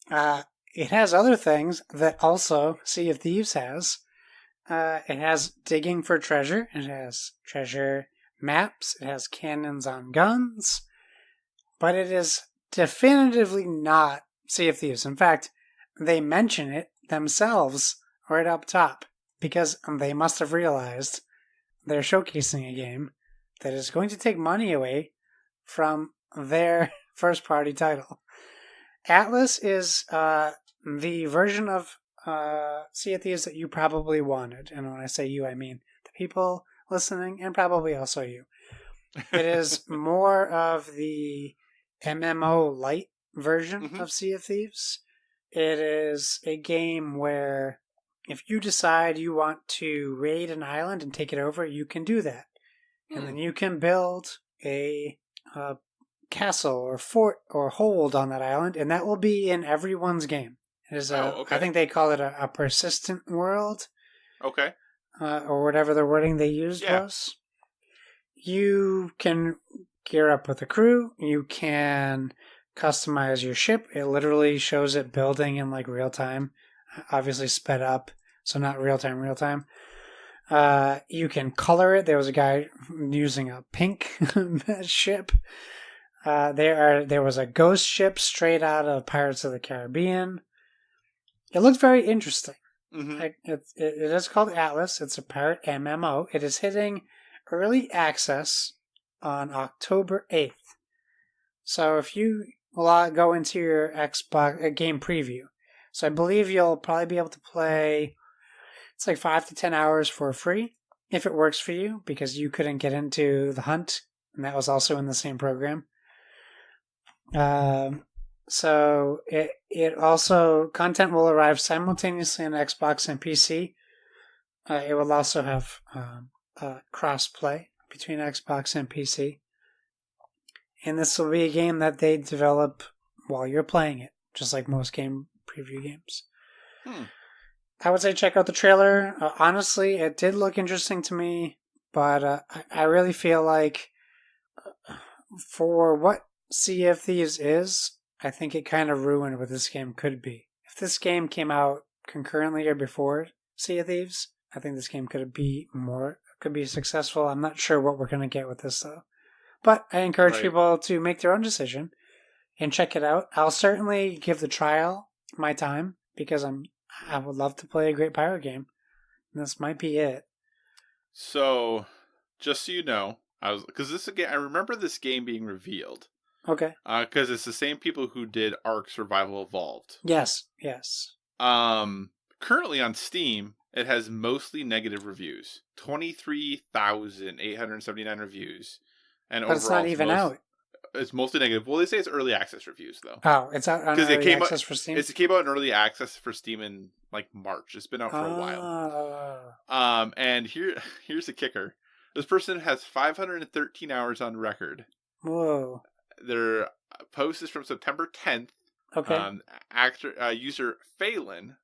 It has other things that also Sea of Thieves has. It has digging for treasure. It has treasure maps. It has cannons on guns. But it is definitively not Sea of Thieves. In fact, they mention it themselves right up top because they must have realized they're showcasing a game that is going to take money away from their first-party title. Atlas is the version of Sea of Thieves that you probably wanted. And when I say you, I mean the people listening and probably also you. It is more of the MMO light version of Sea of Thieves. It is a game where if you decide you want to raid an island and take it over, you can do that. And then you can build a castle or fort or hold on that island, and that will be in everyone's game. It is I think they call it a persistent world. Okay. Or whatever the wording they used was. You can gear up with a crew. You can customize your ship. It literally shows it building in like real time, obviously sped up so not real time. You can color it. There was a guy using a pink ship. There was a ghost ship straight out of Pirates of the Caribbean. It looked very interesting. Mm-hmm. It is called Atlas. It's a pirate MMO. It is hitting early access on October 8th. So if you go into your Xbox game preview, so I believe you'll probably be able to play. It's like 5 to 10 hours for free if it works for you, because you couldn't get into the hunt, and that was also in the same program. So it also, content will arrive simultaneously on Xbox and PC. It will also have cross-play between Xbox and PC. And this will be a game that they develop while you're playing it, just like most game preview games. I would say check out the trailer. Honestly, it did look interesting to me, but I really feel like for what Sea of Thieves is, I think it kind of ruined what this game could be. If this game came out concurrently or before Sea of Thieves, I think this game could be successful. I'm not sure what we're going to get with this, though. But I encourage people to make their own decision and check it out. I'll certainly give the trial my time, because I would love to play a great pirate game. And this might be it. So, just so you know, I remember this game being revealed. Okay. Because it's the same people who did Ark Survival Evolved. Yes. Currently on Steam, it has mostly negative reviews. 23,879 reviews. And but it's not even out. It's mostly negative. Well, they say it's early access reviews, though. Oh, it's out on early access for Steam? It came out in early access for Steam in, March. It's been out for a while. And here's the kicker. This person has 513 hours on record. Whoa. Their post is from September 10th. Okay. User Phelan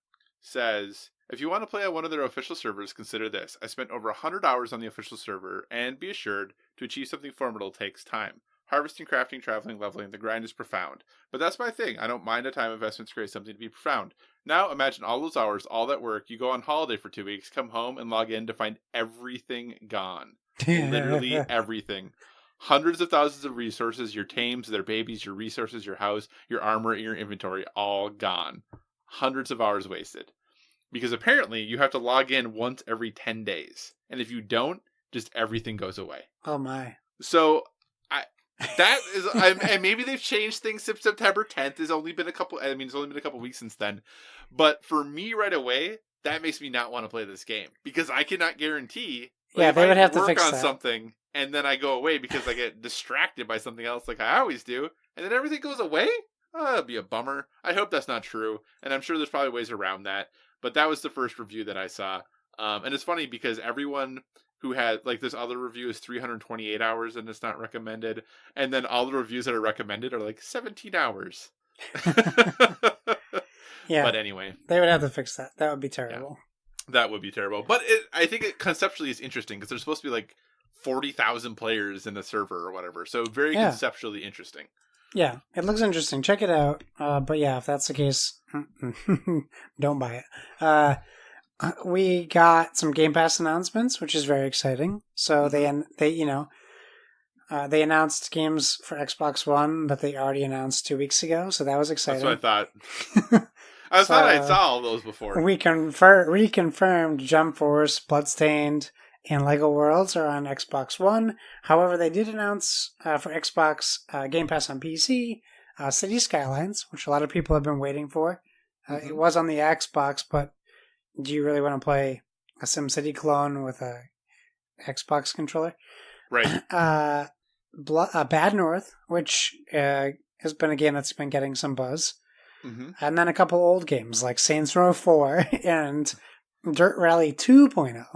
says, if you want to play on one of their official servers, consider this. I spent over 100 hours on the official server, and be assured, to achieve something formidable takes time. Harvesting, crafting, traveling, leveling, the grind is profound. But that's my thing. I don't mind a time investment to create something to be profound. Now imagine all those hours, all that work, you go on holiday for 2 weeks, come home and log in to find everything gone. Literally everything. Hundreds of thousands of resources, your tames, their babies, your resources, your house, your armor, your inventory, all gone. Hundreds of hours wasted. Because apparently you have to log in once every 10 days. And if you don't, just everything goes away. Oh my. So, and maybe they've changed things since September 10th. It's only been a couple weeks since then. But for me right away, that makes me not want to play this game. Because I cannot guarantee. Yeah, they would have to fix that. Work on something, and then I go away because I get distracted by something else like I always do. And then everything goes away? Oh, that'd be a bummer. I hope that's not true. And I'm sure there's probably ways around that. But that was the first review that I saw. And it's funny because everyone who had, this other review is 328 hours and it's not recommended. And then all the reviews that are recommended are 17 hours. Yeah. But anyway. They would have to fix that. That would be terrible. Yeah, that would be terrible. But I think it conceptually is interesting because there's supposed to be 40,000 players in the server or whatever. So very conceptually interesting. Yeah, it looks interesting. Check it out. But yeah, if that's the case, don't buy it. We got some Game Pass announcements, which is very exciting. So they announced games for Xbox One that they already announced 2 weeks ago. So that was exciting. That's what I thought. I thought I saw all those before. We reconfirmed Jump Force, Bloodstained, and LEGO Worlds are on Xbox One. However, they did announce for Xbox Game Pass on PC, City Skylines, which a lot of people have been waiting for. It was on the Xbox, but do you really want to play a SimCity clone with a Xbox controller? Right. Bad North, which has been a game that's been getting some buzz. Mm-hmm. And then a couple old games like Saints Row 4 and Dirt Rally 2.0.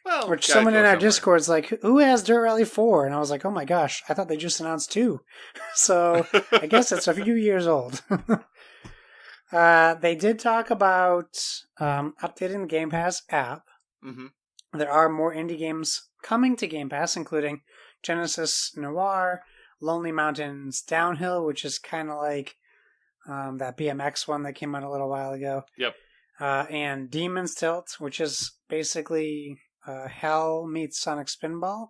Well, which someone in our Discord's like, who has Dirt Rally 4? And I was like, oh my gosh, I thought they just announced 2. So I guess it's a few years old. They did talk about updating the Game Pass app. Mm-hmm. There are more indie games coming to Game Pass, including Genesis Noir, Lonely Mountains Downhill, which is kind of like that BMX one that came out a little while ago. Yep. and Demon's Tilt, which is basically Hell meets Sonic Spinball,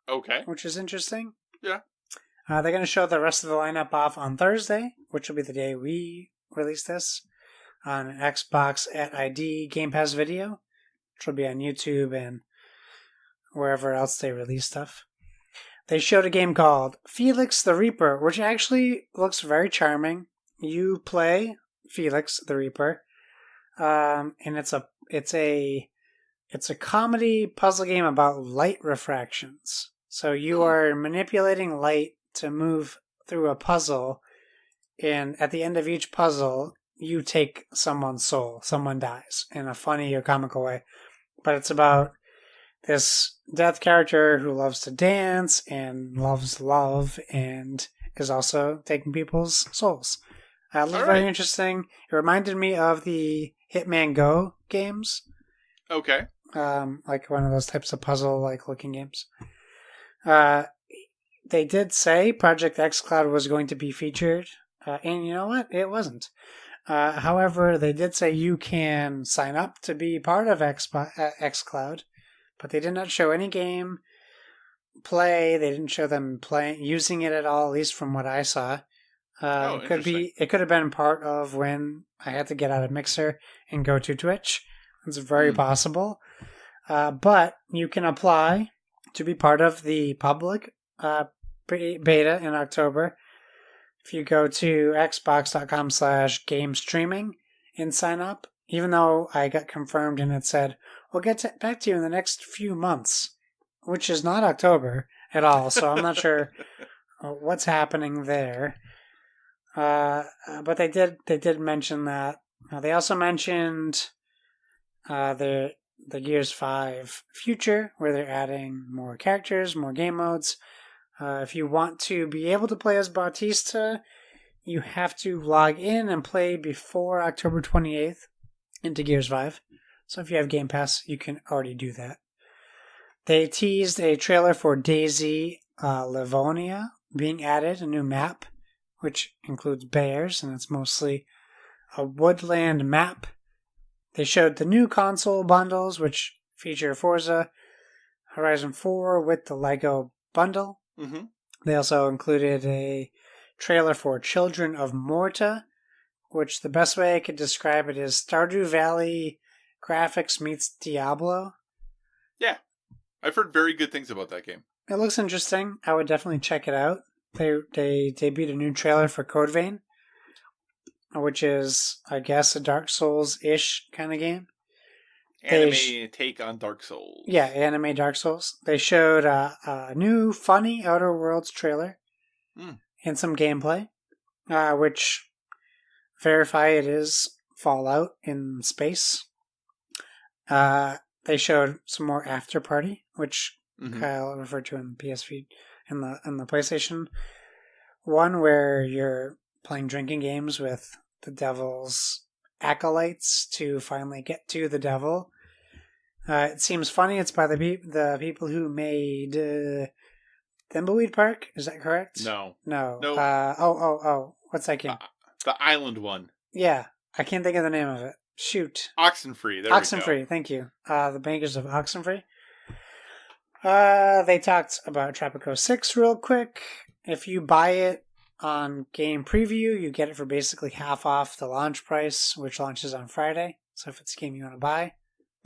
Okay. which is interesting. Yeah. They're going to show the rest of the lineup off on Thursday, which will be the day we release this, on Xbox at ID Game Pass Video, which will be on YouTube and wherever else they release stuff. They showed a game called Felix the Reaper, which actually looks very charming. You play Felix the Reaper, and it's a comedy puzzle game about light refractions. So you are manipulating light to move through a puzzle, and at the end of each puzzle, you take someone's soul. Someone dies in a funny or comical way. But it's about this death character who loves to dance and loves love and is also taking people's souls. It looked very interesting. It reminded me of the Hitman Go games. Okay. Like one of those types of puzzle-like looking games. They did say Project xCloud was going to be featured, and you know what? It wasn't. However, they did say you can sign up to be part of xCloud, but they did not show any game play. They didn't show them using it at all, at least from what I saw. It could have been part of when I had to get out of Mixer and go to Twitch. It's very possible. But you can apply to be part of the public beta in October. If you go to xbox.com/game streaming and sign up, even though I got confirmed and it said, we'll get back to you in the next few months, which is not October at all. So I'm not sure what's happening there. But they did mention that. They also mentioned the Gears 5 future, where they're adding more characters, more game modes. If you want to be able to play as Bautista, you have to log in and play before October 28th into Gears 5. So if you have Game Pass, you can already do that. They teased a trailer for Daisy Livonia being added, a new map, which includes bears, and it's mostly a woodland map. They showed the new console bundles, which feature Forza Horizon 4 with the Lego bundle. Mm-hmm. They also included a trailer for Children of Morta, which the best way I could describe it is Stardew Valley graphics meets Diablo. Yeah. I've heard very good things about that game. It looks interesting. I would definitely check it out. They debuted a new trailer for Code Vein, which is, I guess, a Dark Souls-ish kind of game. Anime take on Dark Souls. Yeah, anime Dark Souls. They showed a new funny Outer Worlds trailer and some gameplay, which verify it is Fallout in space. They showed some more After Party, which Kyle referred to in the PS feed and the PlayStation one, where you're playing drinking games with the devil's acolytes to finally get to the devil. It seems funny. It's by the people who made Thimbleweed Park. Is that correct? No. What's that game? The island one. Yeah, I can't think of the name of it. Shoot. Oxenfree. There we go. Oxenfree. Thank you. The makers of Oxenfree. They talked about Tropico 6 real quick. If you buy it on Game Preview, you get it for basically half off the launch price, which launches on Friday. So if it's a game you want to buy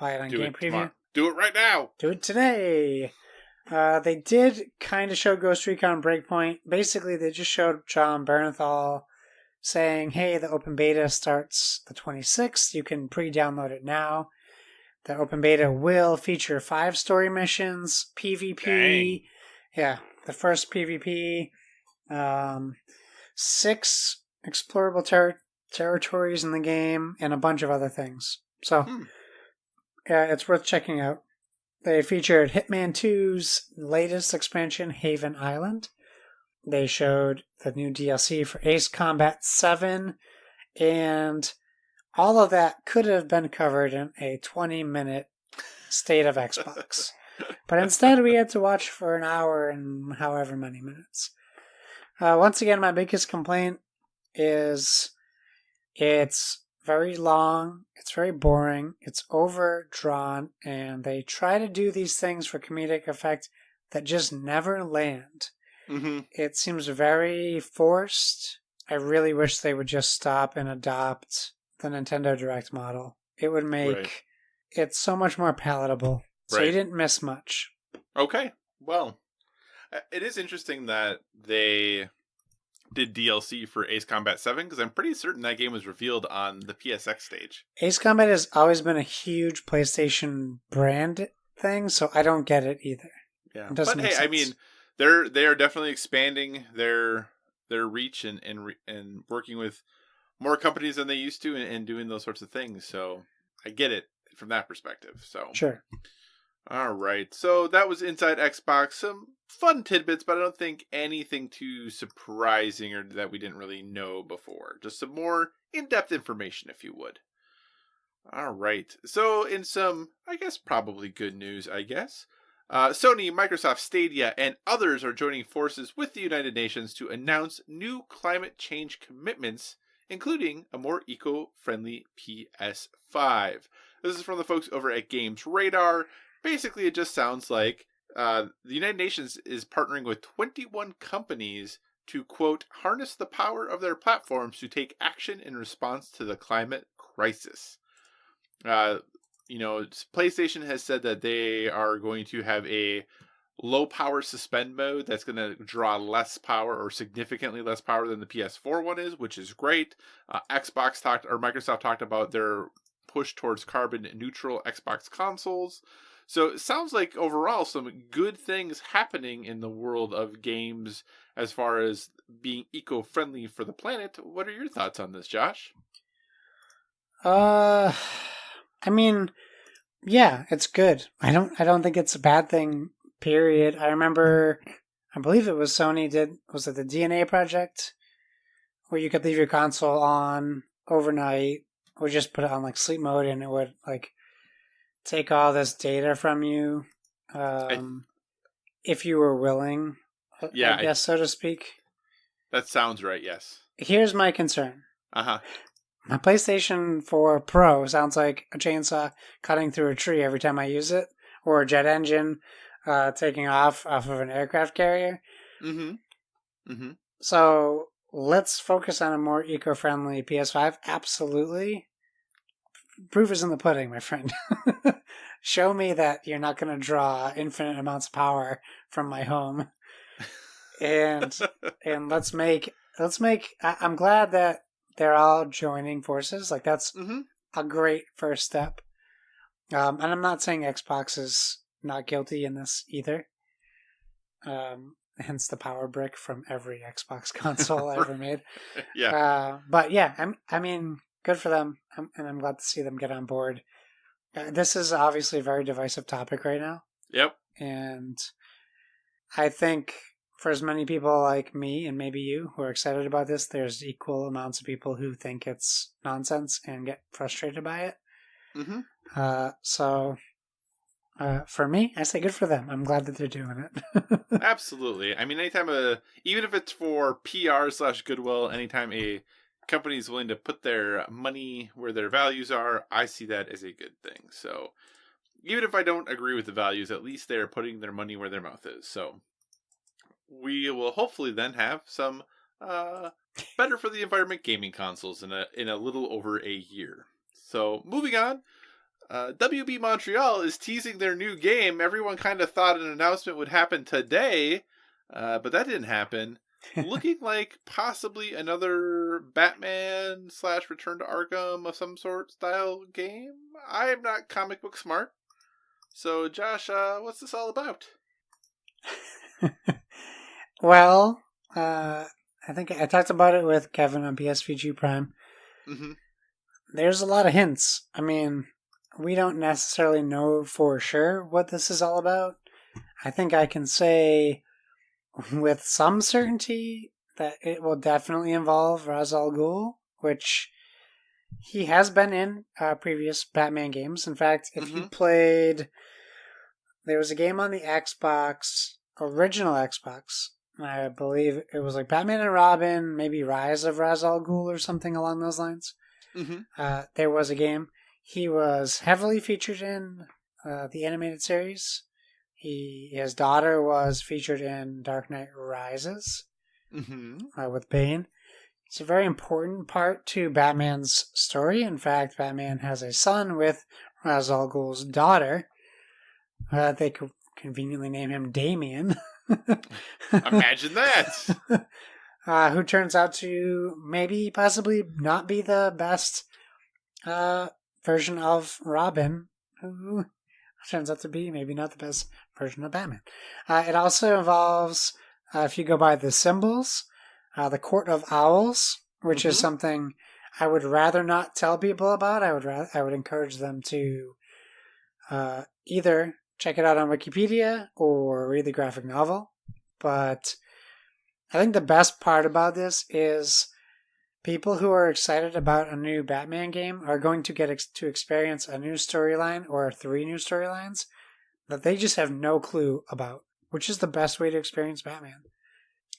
it on Game Preview. Tomorrow. Do it right now. Do it today. They did kind of show Ghost Recon Breakpoint. Basically, they just showed John Bernthal saying, hey, the open beta starts the 26th. You can pre-download it now. The open beta will feature 5 story missions, PvP. Dang. Yeah, the first PvP. 6 explorable territories in the game, and a bunch of other things. So, it's worth checking out. They featured Hitman 2's latest expansion, Haven Island. They showed the new DLC for Ace Combat 7, and all of that could have been covered in a 20-minute State of Xbox. But instead, we had to watch for an hour and however many minutes. Once again, my biggest complaint is it's very long, it's very boring, it's overdrawn, and they try to do these things for comedic effect that just never land. Mm-hmm. It seems very forced. I really wish they would just stop and adopt the Nintendo Direct model. It would make it so much more palatable. So you didn't miss much. Okay. Well, it is interesting that they did DLC for Ace Combat 7, because I'm pretty certain that game was revealed on the PSX stage. Ace Combat has always been a huge PlayStation brand thing, so I don't get it either. Yeah, it doesn't but make hey, sense. I mean, they are definitely expanding their reach and working with more companies than they used to, and doing those sorts of things. So I get it from that perspective. So Sure. All right. So that was Inside Xbox. Some fun tidbits, but I don't think anything too surprising or that we didn't really know before. Just some more in-depth information, if you would. All right. So in some, I guess, probably good news, Sony, Microsoft, Stadia, and others are joining forces with the United Nations to announce new climate change commitments, including a more eco-friendly PS5. This is from the folks over at Games Radar. Basically, it just sounds like the United Nations is partnering with 21 companies to, quote, harness the power of their platforms to take action in response to the climate crisis. PlayStation has said that they are going to have a low power suspend mode that's going to draw less power or significantly less power than the PS4 one is, which is great. Microsoft talked about their push towards carbon neutral Xbox consoles. So it sounds like overall some good things happening in the world of games as far as being eco-friendly for the planet. What are your thoughts on this, Josh? I mean, yeah, it's good. I don't think it's a bad thing, period. I believe it was Sony was it the DNA project? Where you could leave your console on overnight or just put it on like sleep mode and it would like take all this data from you, if you were willing, I guess, so to speak. That sounds right, yes. Here's my concern. Uh-huh. My PlayStation 4 Pro sounds like a chainsaw cutting through a tree every time I use it, or a jet engine taking off of an aircraft carrier. Mm-hmm. Mm-hmm. So let's focus on a more eco-friendly PS5. Absolutely. Proof is in the pudding, my friend. Show me that you're not going to draw infinite amounts of power from my home, and let's make. I'm glad that they're all joining forces. Like that's a great first step. And I'm not saying Xbox is not guilty in this either. Hence the power brick from every Xbox console ever made. Yeah. But yeah, I mean, good for them, and I'm glad to see them get on board. This is obviously a very divisive topic right now. Yep. And I think for as many people like me and maybe you who are excited about this, there's equal amounts of people who think it's nonsense and get frustrated by it. Mm-hmm. So for me, I say good for them. I'm glad that they're doing it. Absolutely. I mean, even if it's for PR/goodwill, anytime a company is willing to put their money where their values are, I see that as a good thing. So even if I don't agree with the values, at least they're putting their money where their mouth is. So we will hopefully then have some better for the environment gaming consoles in a little over a year. So moving on, WB Montreal is teasing their new game. Everyone kind of thought an announcement would happen today, but that didn't happen. Looking like possibly another Batman / Return to Arkham of some sort style game. I'm not comic book smart. So, Josh, what's this all about? Well, I think I talked about it with Kevin on PSVG Prime. Mm-hmm. There's a lot of hints. I mean, we don't necessarily know for sure what this is all about. I think I can say with some certainty that it will definitely involve Ra's al Ghul, which he has been in previous Batman games. In fact, if you played... There was a game on the original Xbox. I believe it was like Batman and Robin, maybe Rise of Ra's al Ghul or something along those lines. There was a game. He was heavily featured in the animated series. His daughter was featured in Dark Knight Rises with Bane. It's a very important part to Batman's story. In fact, Batman has a son with Ra's al Ghul's daughter. They could conveniently name him Damien. Imagine that! Who turns out to possibly not be the best version of Robin, who turns out to be maybe not the best version of Batman. It also involves, if you go by the symbols, the Court of Owls, which is something I would rather not tell people about. I would encourage them to either check it out on Wikipedia or read the graphic novel. But I think the best part about this is people who are excited about a new Batman game are going to get to experience a new storyline or 3 new storylines that they just have no clue about, which is the best way to experience Batman.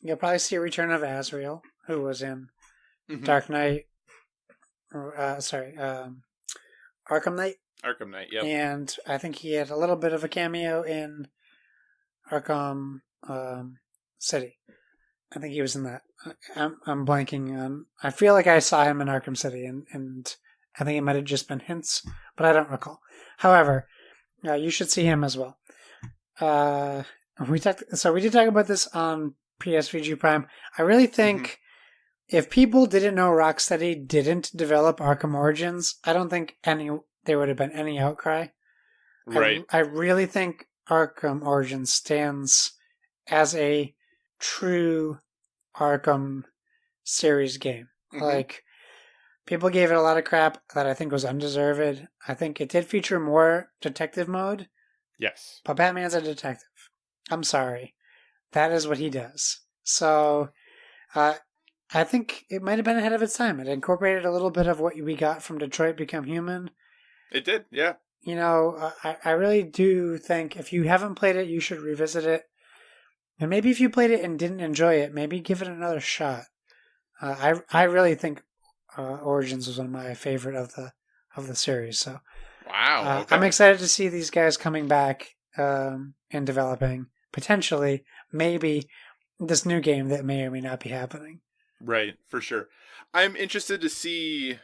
You'll probably see a return of Azrael, who was in Dark Knight, Arkham Knight. Arkham Knight, yep. And I think he had a little bit of a cameo in Arkham City. I think he was in that. I'm blanking on. I feel like I saw him in Arkham City, and I think it might have just been hints, but I don't recall. However, you should see him as well. We did talk about this on PSVG Prime. I really think if people didn't know Rocksteady didn't develop Arkham Origins, I don't think there would have been any outcry. Right. I really think Arkham Origins stands as a true Arkham series game. Like, people gave it a lot of crap that I think was undeserved. I think it did feature more detective mode. Yes. But Batman's a detective. I'm sorry. That is what he does. So, I think it might have been ahead of its time. It incorporated a little bit of what we got from Detroit Become Human. It did, yeah. You know, I really do think if you haven't played it, you should revisit it. And maybe if you played it and didn't enjoy it, maybe give it another shot. I really think Origins was one of my favorite of the series. So, wow, okay. I'm excited to see these guys coming back and developing potentially maybe this new game that may or may not be happening. Right, for sure. I'm interested to see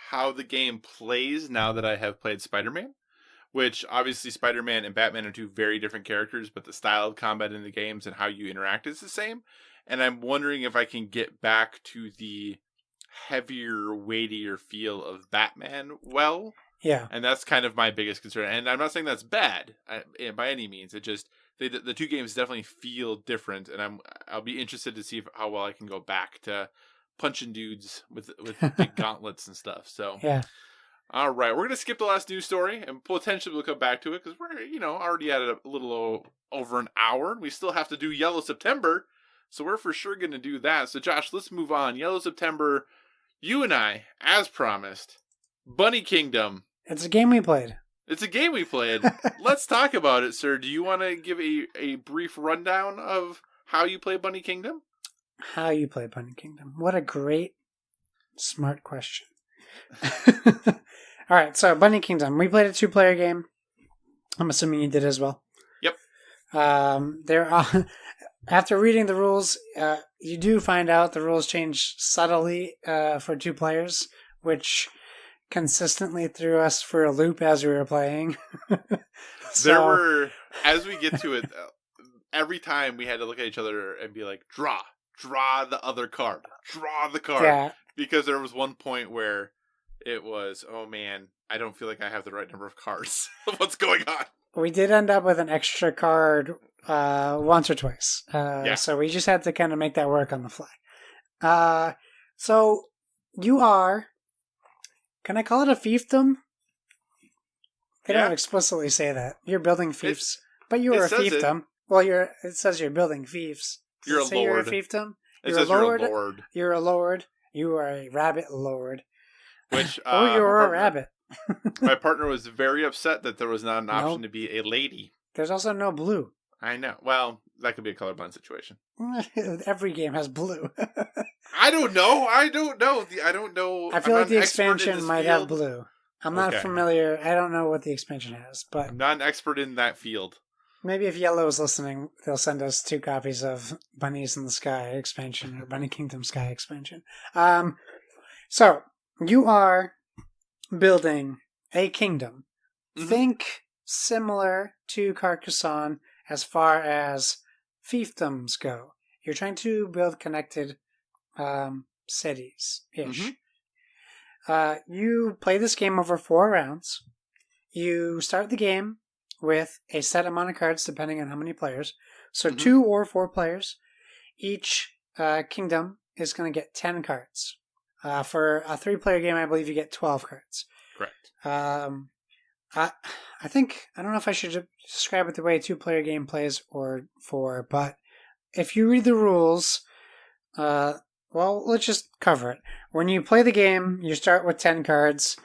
how the game plays now that I have played Spider-Man. Which, obviously, Spider-Man and Batman are 2 very different characters, but the style of combat in the games and how you interact is the same. And I'm wondering if I can get back to the heavier, weightier feel of Batman well. Yeah. And that's kind of my biggest concern. And I'm not saying that's bad by any means. It just, the 2 games definitely feel different. And I'll be interested to see how well I can go back to punching dudes with big gauntlets and stuff. So, yeah. All right, we're going to skip the last news story, and potentially we'll come back to it, because we're, already at a little over an hour. We still have to do Iello September, so we're for sure going to do that. So, Josh, let's move on. Iello September, you and I, as promised, Bunny Kingdom. It's a game we played. Let's talk about it, sir. Do you want to give a brief rundown of how you play Bunny Kingdom? How you play Bunny Kingdom. What a great, smart question. All right, so Bunny Kingdom. We played a 2-player game. I'm assuming you did as well. Yep. After reading the rules, you do find out the rules change subtly for 2 players, which consistently threw us for a loop as we were playing. There were, as we get to it, every time we had to look at each other and be like, draw the other card, draw the card. Yeah. Because there was one point where it was, oh man, I don't feel like I have the right number of cards. What's going on? We did end up with an extra card once or twice. So we just had to kind of make that work on the fly. So you are, can I call it a fiefdom? They don't explicitly say that. You're building fiefs, but you are a fiefdom. Well, it says you're building fiefs. You're a lord. You're a fiefdom? It says you're a lord. You're a lord. You are a rabbit lord. Which, you're a rabbit. My partner was very upset that there was not an option to be a lady. There's also no blue. I know. Well, that could be a colorblind situation. Every game has blue. I don't know. I don't know. I feel like the expert in expansion this might have field. blue. I'm not Okay. familiar. I don't know what the expansion has, but I'm not an expert in that field. maybe if Iello is listening, they'll send us 2 copies of Bunnies in the Sky expansion or Bunny Kingdom Sky expansion. So you are building a kingdom. Mhm. Think similar to Carcassonne as far as fiefdoms go. You're trying to build connected cities-ish. You play this game over 4 rounds. You start the game with a set amount of cards depending on how many players. So 2 or 4 players. Each kingdom is going to get 10 cards. For a 3-player game, I believe you get 12 cards. Correct. I think, I don't know if I should describe it the way a 2-player game plays or 4, but if you read the rules, well, let's just cover it. When you play the game, you start with 10 cards.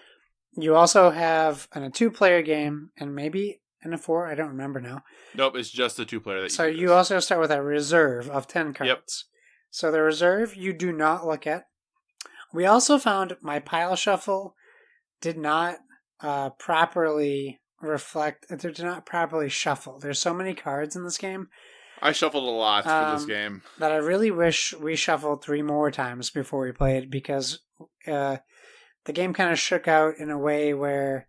You also have in a 2-player game, and maybe in a 4, I don't remember now. Nope, it's just the 2-player that So you also start with a reserve of 10 cards. Yep. So the reserve you do not look at. We also found my pile shuffle did not properly reflect, it did not properly shuffle. There's so many cards in this game. I shuffled a lot for this game. That I really wish we shuffled 3 more times before we played, because the game kind of shook out in a way where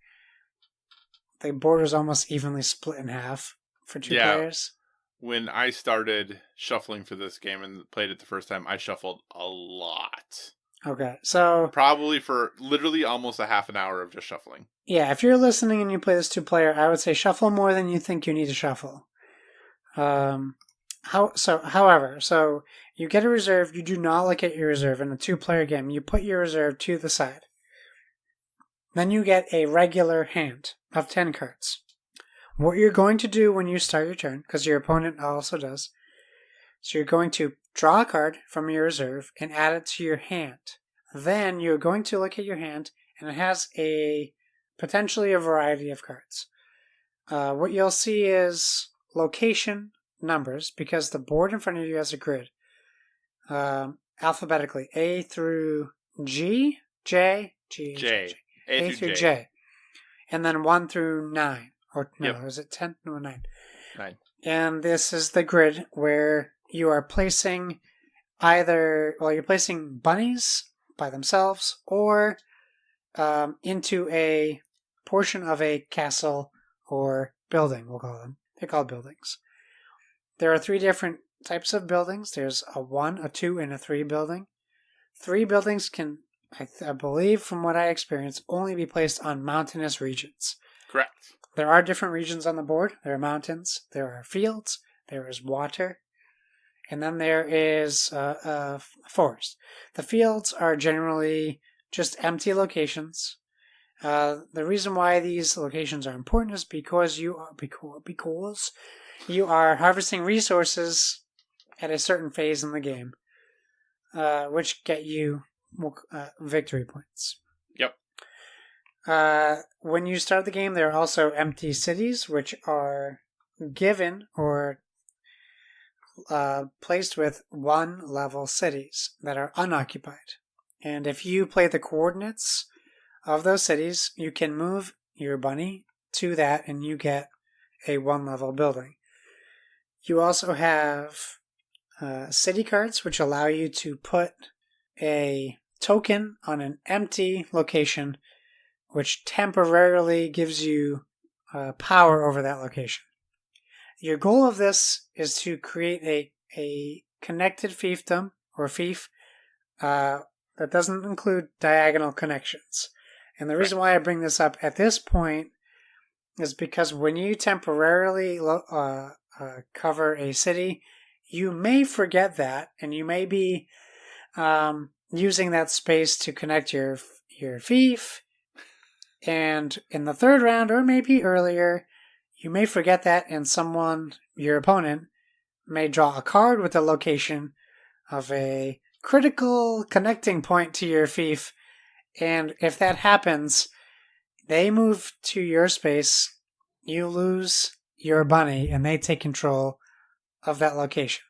the board was almost evenly split in half for 2 players. When I started shuffling for this game and played it the first time, I shuffled a lot. Okay, so probably for literally almost a half an hour of just shuffling. Yeah, if you're listening and you play this 2-player, I would say shuffle more than you think you need to shuffle. However, you get a reserve. You do not look at your reserve in a 2-player game. You put your reserve to the side. Then you get a regular hand of 10 cards. What you're going to do when you start your turn, because your opponent also does, so you're going to draw a card from your reserve and add it to your hand. Then you're going to look at your hand, and it has potentially a variety of cards. What you'll see is location numbers, because the board in front of you has a grid. Alphabetically, A through G, J, A through J. And then 1 through 9. Or no, is it 10? No, 9. 9. And this is the grid where you are placing you're placing bunnies by themselves or into a portion of a castle or building, we'll call them. They're called buildings. There are 3 different types of buildings. There's a 1, a 2, and a 3 building. 3 buildings can, I believe from what I experienced, only be placed on mountainous regions. Correct. There are different regions on the board. There are mountains, there are fields, there is water, and then there is a forest. The fields are generally just empty locations. The reason why these locations are important is because you are harvesting resources at a certain phase in the game, which get you victory points. Yep. When you start the game, there are also empty cities, which are given or placed with 1-level cities that are unoccupied. And if you play the coordinates of those cities, you can move your bunny to that and you get a 1-level building. You also have city cards, which allow you to put a token on an empty location, which temporarily gives you power over that location. Your goal of this is to create a connected fiefdom or fief that doesn't include diagonal connections. And the reason why I bring this up at this point is because when you temporarily cover a city, you may forget that, and you may be using that space to connect your fief. And in the 3rd round, or maybe earlier, you may forget that, and your opponent, may draw a card with the location of a critical connecting point to your fief. And if that happens, they move to your space, you lose you're a bunny, and they take control of that location.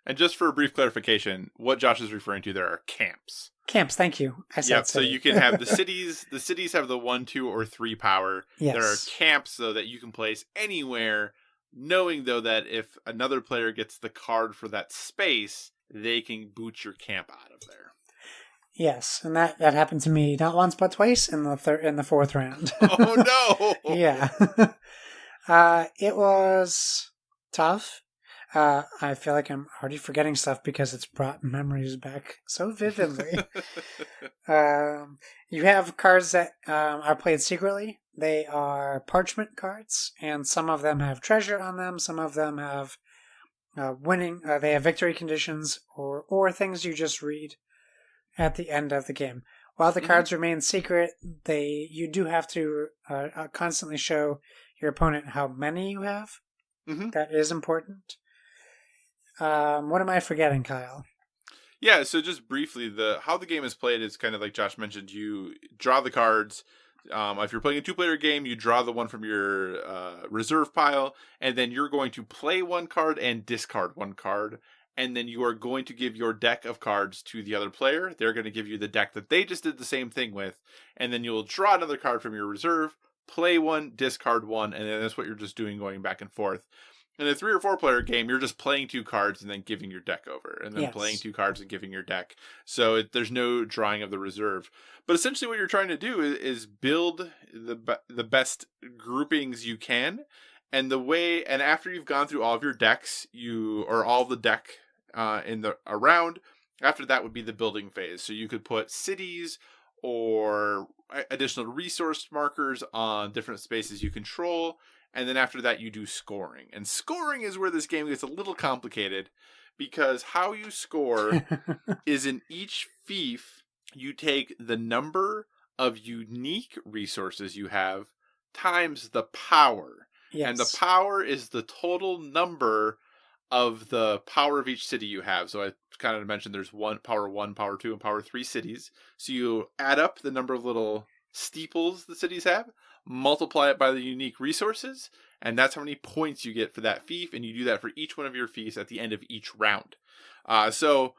And just for a brief clarification, what Josh is referring to there are camps. Camps, thank you. I said Yep, so you can have the cities. The cities have the 1, 2, or 3 power. Yes. There are camps, though, that you can place anywhere, knowing, though, that if another player gets the card for that space, they can boot your camp out of there. Yes, and that happened to me not once but twice in the 4th round. Oh, no! Yeah. It was tough. I feel like I'm already forgetting stuff because it's brought memories back so vividly. You have cards that are played secretly. They are parchment cards, and some of them have treasure on them. Some of them have winning. They have victory conditions or things you just read at the end of the game. While the cards remain secret, you do have to constantly show your opponent how many you have. Mm-hmm. That is important. What am I forgetting, Kyle? Yeah, so just briefly, how the game is played is kind of like Josh mentioned. You draw the cards. If you're playing a 2-player game, you draw the one from your reserve pile, and then you're going to play one card and discard one card, and then you are going to give your deck of cards to the other player. They're going to give you the deck that they just did the same thing with, and then you'll draw another card from your reserve, play one, discard one, and then that's what you're just doing, going back and forth. In a 3 or 4-player game, you're just playing 2 cards and then giving your deck over, and then playing 2 cards and giving your deck. So there's no drawing of the reserve. But essentially what you're trying to do is build the best groupings you can. And after you've gone through all of your decks, or all the deck in the round, after that would be the building phase. So you could put cities or additional resource markers on different spaces you control. And then after that, you do scoring. And scoring is where this game gets a little complicated, because how you score is in each fief, you take the number of unique resources you have times the power. Yes. And the power is the total number of the power of each city you have. So I kind of mentioned there's power 1, power 2, and power 3 cities. So you add up the number of little steeples the cities have, multiply it by the unique resources, and that's how many points you get for that fief, and you do that for each one of your fiefs at the end of each round. So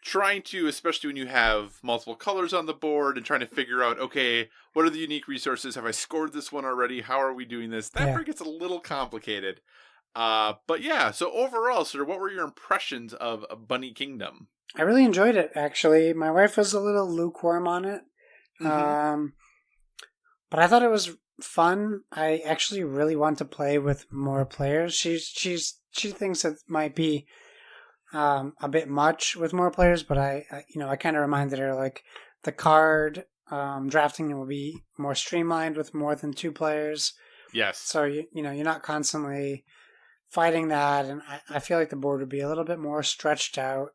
trying to, especially when you have multiple colors on the board and trying to figure out, okay, what are the unique resources? Have I scored this one already? How are we doing this? That part gets a little complicated. But yeah, so overall, sir, what were your impressions of Bunny Kingdom? I really enjoyed it, actually. My wife was a little lukewarm on it. Mm-hmm. But I thought it was fun. I actually really want to play with more players. She thinks it might be a bit much with more players, but I kind of reminded her, like, the card drafting will be more streamlined with more than 2 players. Yes. So you're not constantly fighting that, and I feel like the board would be a little bit more stretched out.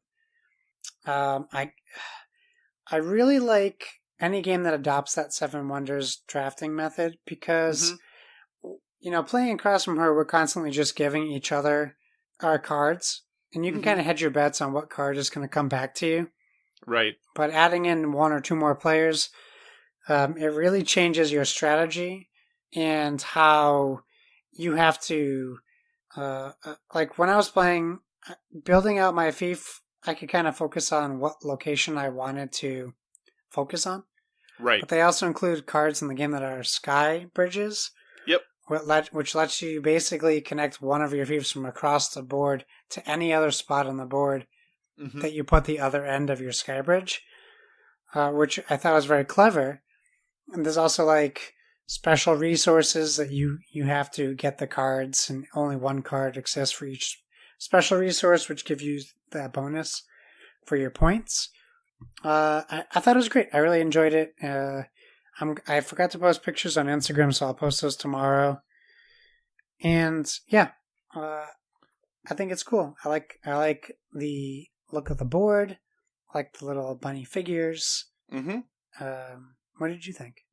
I really like any game that adopts that 7 Wonders drafting method, because, playing across from her, we're constantly just giving each other our cards, and you can kind of hedge your bets on what card is going to come back to you. Right. But adding in 1 or 2 more players, it really changes your strategy and how you have to, like when I was playing, building out my fief, I could kind of focus on what location I wanted to focus on. Right. But they also include cards in the game that are sky bridges. Yep. Which lets you basically connect one of your fiefs from across the board to any other spot on the board that you put the other end of your sky bridge, which I thought was very clever. And there's also like special resources that you have to get the cards, and only 1 card exists for each special resource, which gives you that bonus for your points. I thought it was great. I really enjoyed it. I forgot to post pictures on Instagram, so I'll post those tomorrow. And yeah, I think it's cool. I like the look of the board. I like the little bunny figures. What did you think?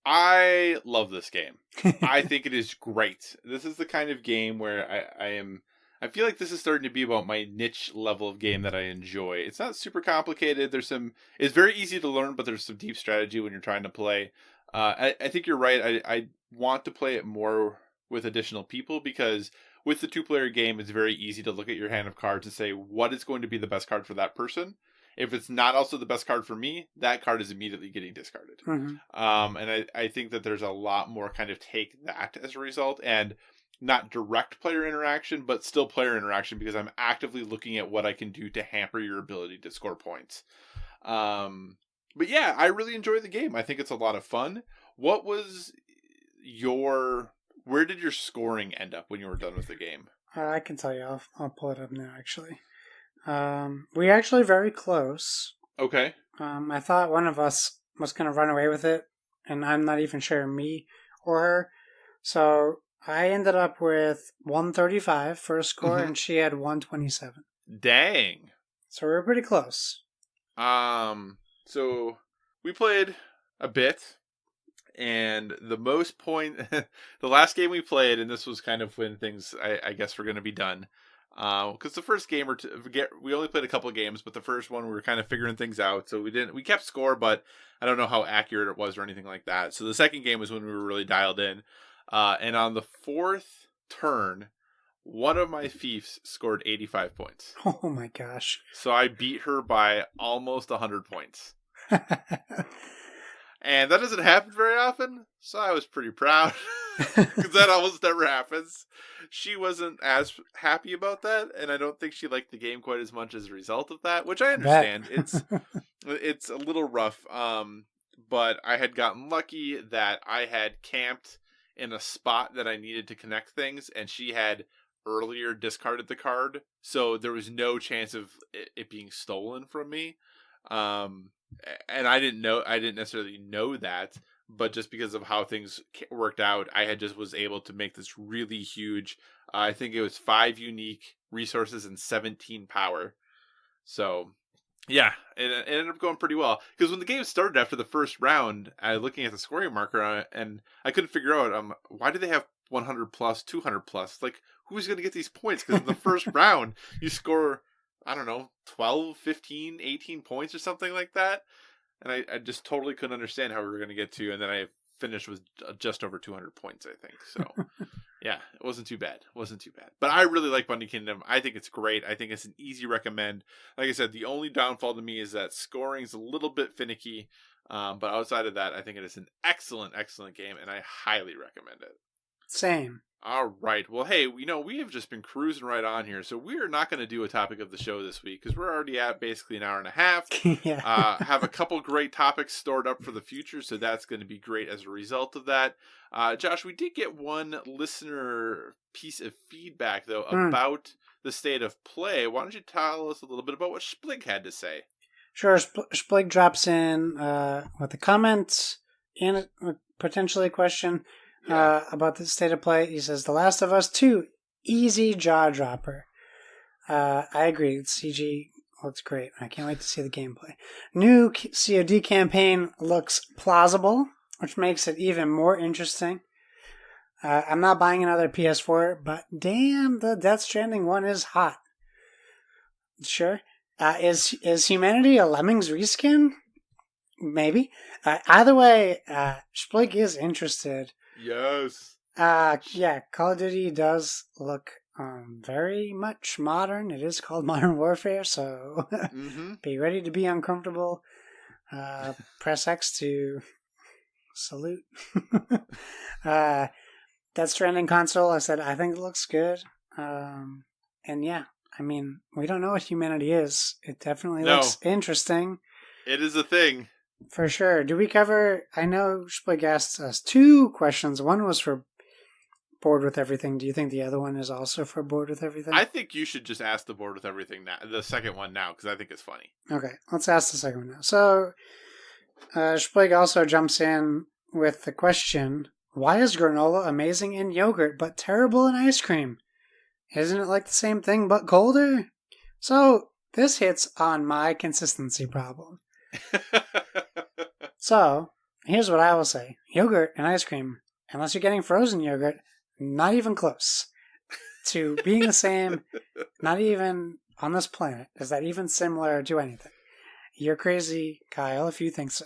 I love this game. I think it is great. This is the kind of game where I feel like this is starting to be about my niche level of game that I enjoy. It's not super complicated. It's very easy to learn, but there's some deep strategy when you're trying to play. I think you're right. I want to play it more with additional people, because with the 2-player game, it's very easy to look at your hand of cards and say, what is going to be the best card for that person? If it's not also the best card for me, that card is immediately getting discarded. And I think that there's a lot more kind of take that as a result, and not direct player interaction, but still player interaction, because I'm actively looking at what I can do to hamper your ability to score points. But yeah, I really enjoy the game. I think it's a lot of fun. What was where did your scoring end up when you were done with the game? I can tell you. I'll pull it up now, actually. We're actually very close. Okay. I thought one of us was going to run away with it, and I'm not even sure me or her. So I ended up with 135 for a score, and she had 127. Dang. So we were pretty close. So we played a bit, and the most point, the last game we played, and this was kind of when things, I guess, were going to be done. Because the first game we only played a couple of games, but the first one we were kind of figuring things out. So we kept score, but I don't know how accurate it was or anything like that. So the second game was when we were really dialed in. And on the fourth turn, one of my fiefs scored 85 points. Oh my gosh. So I beat her by almost 100 points. And that doesn't happen very often, so I was pretty proud, because that almost never happens. She wasn't as happy about that, and I don't think she liked the game quite as much as a result of that, which I understand. It's a little rough, but I had gotten lucky that I had camped in a spot that I needed to connect things, and she had earlier discarded the card, so there was no chance of it being stolen from me. And I didn't necessarily know that, but just because of how things worked out, I had just was able to make this really huge, I think it was 5 unique resources and 17 power. So yeah, it ended up going pretty well, because when the game started after the first round, I was looking at the scoring marker on it, and I couldn't figure out, why do they have 100 plus, 200 plus? Like, who's going to get these points? Because in the first round, you score, I don't know, 12, 15, 18 points or something like that. And I just totally couldn't understand how we were going to get to. And then I finished with just over 200 points, I think. So, yeah, it wasn't too bad. But I really like Bunny Kingdom. I think it's great. I think it's an easy recommend. Like I said, the only downfall to me is that scoring is a little bit finicky. But outside of that, I think it is an excellent, excellent game. And I highly recommend it. Same. All right. Well, hey, we have just been cruising right on here, so we are not going to do a topic of the show this week, because we're already at basically an hour and a half. Yeah. Have a couple great topics stored up for the future, so that's going to be great as a result of that. Josh, we did get one listener piece of feedback, though, about the state of play. Why don't you tell us a little bit about what Splig had to say? Sure. Splig drops in with a comment and potentially a question. About the state of play. He says, The Last of Us 2, easy jaw dropper. I agree. The CG looks great. I can't wait to see the gameplay. New COD campaign looks plausible, which makes it even more interesting. I'm not buying another PS4, but damn, the Death Stranding one is hot. Sure. Is humanity a Lemmings reskin? Maybe. Either way, Splig is interested. Yes. Yeah, Call of Duty does look very much modern. It is called Modern Warfare, so be ready to be uncomfortable. Press X to salute. Death Stranding console, I said, I think it looks good. And yeah, I mean, we don't know what humanity is. It definitely looks interesting. It is a thing. For sure. Do we cover... I know Splig asked us 2 questions. One was for Bored with Everything. Do you think the other one is also for Bored with Everything? I think you should just ask the Bored with Everything now, the second one now, because I think it's funny. Okay, let's ask the second one now. So, Splig also jumps in with the question, why is granola amazing in yogurt but terrible in ice cream? Isn't it like the same thing but colder? So, this hits on my consistency problem. So, here's what I will say. Yogurt and ice cream, unless you're getting frozen yogurt, not even close to being the same, not even on this planet. Is that even similar to anything? You're crazy, Kyle, if you think so.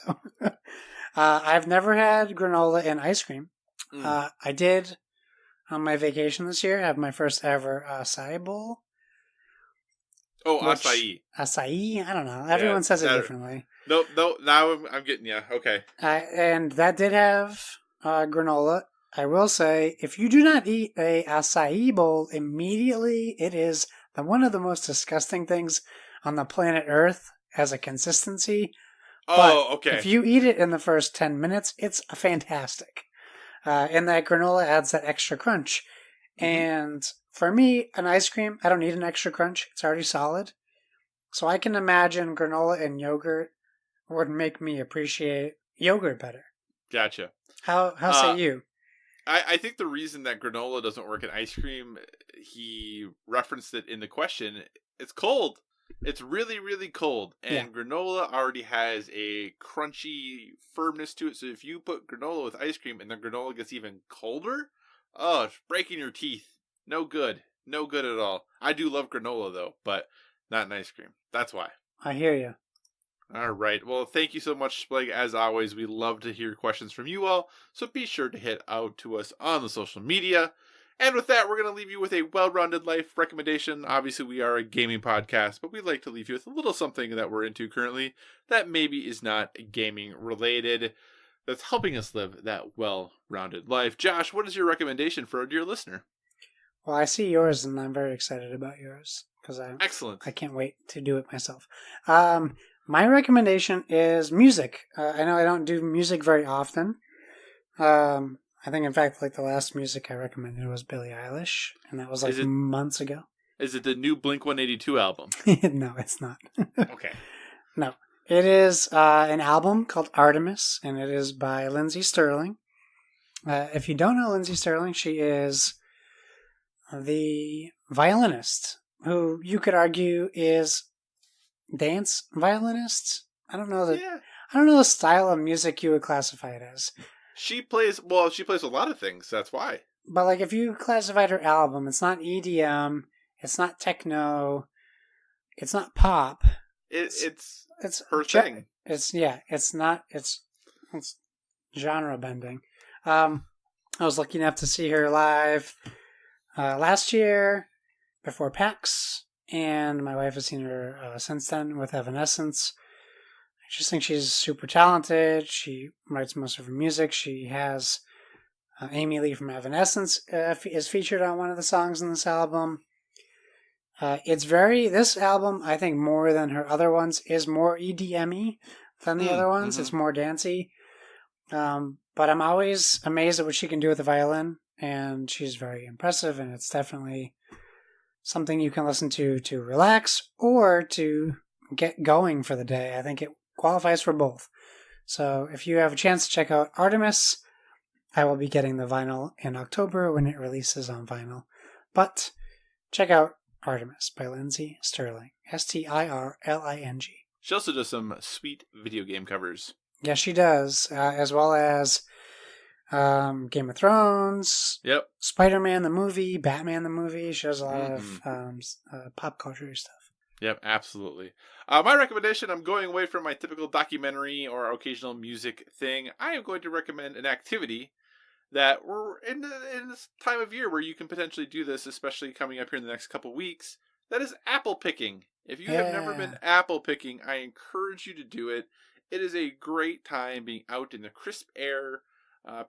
I've never had granola and ice cream. I did on my vacation this year. I have my first ever acai bowl. Oh, acai. Acai? I don't know. Everyone says it differently. Nope. Now I'm getting you. Okay. And that did have granola. I will say, if you do not eat a acai bowl immediately, it is one of the most disgusting things on the planet Earth as a consistency. Oh, but okay. If you eat it in the first 10 minutes, it's fantastic. And that granola adds that extra crunch. Mm-hmm. And for me, an ice cream, I don't need an extra crunch. It's already solid. So I can imagine granola and yogurt would make me appreciate yogurt better. Gotcha. How say you? I think the reason that granola doesn't work in ice cream, he referenced it in the question, it's cold. It's really, really cold. And granola already has a crunchy firmness to it. So if you put granola with ice cream and then granola gets even colder, oh, it's breaking your teeth. No good. No good at all. I do love granola, though, but not in ice cream. That's why. I hear you. All right. Well, thank you so much, Spleg. As always, we love to hear questions from you all, so be sure to hit out to us on the social media. And with that, we're going to leave you with a well-rounded life recommendation. Obviously, we are a gaming podcast, but we'd like to leave you with a little something that we're into currently that maybe is not gaming related, that's helping us live that well-rounded life. Josh, what is your recommendation for a dear listener? Well, I see yours, and I'm very excited about yours because Excellent. I can't wait to do it myself. My recommendation is music. I know I don't do music very often. I think, in fact, like the last music I recommended was Billie Eilish, and that was months ago. Is it the new Blink-182 album? No, it's not. Okay. No. It is an album called Artemis, and it is by Lindsey Stirling. If you don't know Lindsey Stirling, she is the violinist who you could argue is dance violinist. I don't know the style of music you would classify it as. She plays a lot of things, that's why. But like if you classified her album, it's not EDM, it's not techno, it's not pop. It's her thing. It's genre bending. I was lucky enough to see her live last year before PAX, and my wife has seen her since then with Evanescence. I just think she's super talented. She writes most of her music. She has Amy Lee from Evanescence is featured on one of the songs in this album. This album, I think more than her other ones, is more EDM-y than the other ones. Mm-hmm. It's more dancey. But I'm always amazed at what she can do with the violin, and she's very impressive, and it's definitely something you can listen to relax or to get going for the day. I think it qualifies for both. So if you have a chance to check out Artemis, I will be getting the vinyl in October when it releases on vinyl. But check out Artemis by Lindsey Stirling. Stirling. She also does some sweet video game covers. Yeah, she does. As well as Game of Thrones. Yep. Spider-Man the movie, Batman the movie. She does a lot of pop culture stuff. Yep, absolutely. My recommendation, I'm going away from my typical documentary or occasional music thing. I am going to recommend an activity that we're in this time of year where you can potentially do this, especially coming up here in the next couple weeks. That is apple picking. If you have never been apple picking, I encourage you to do it. It is a great time being out in the crisp air,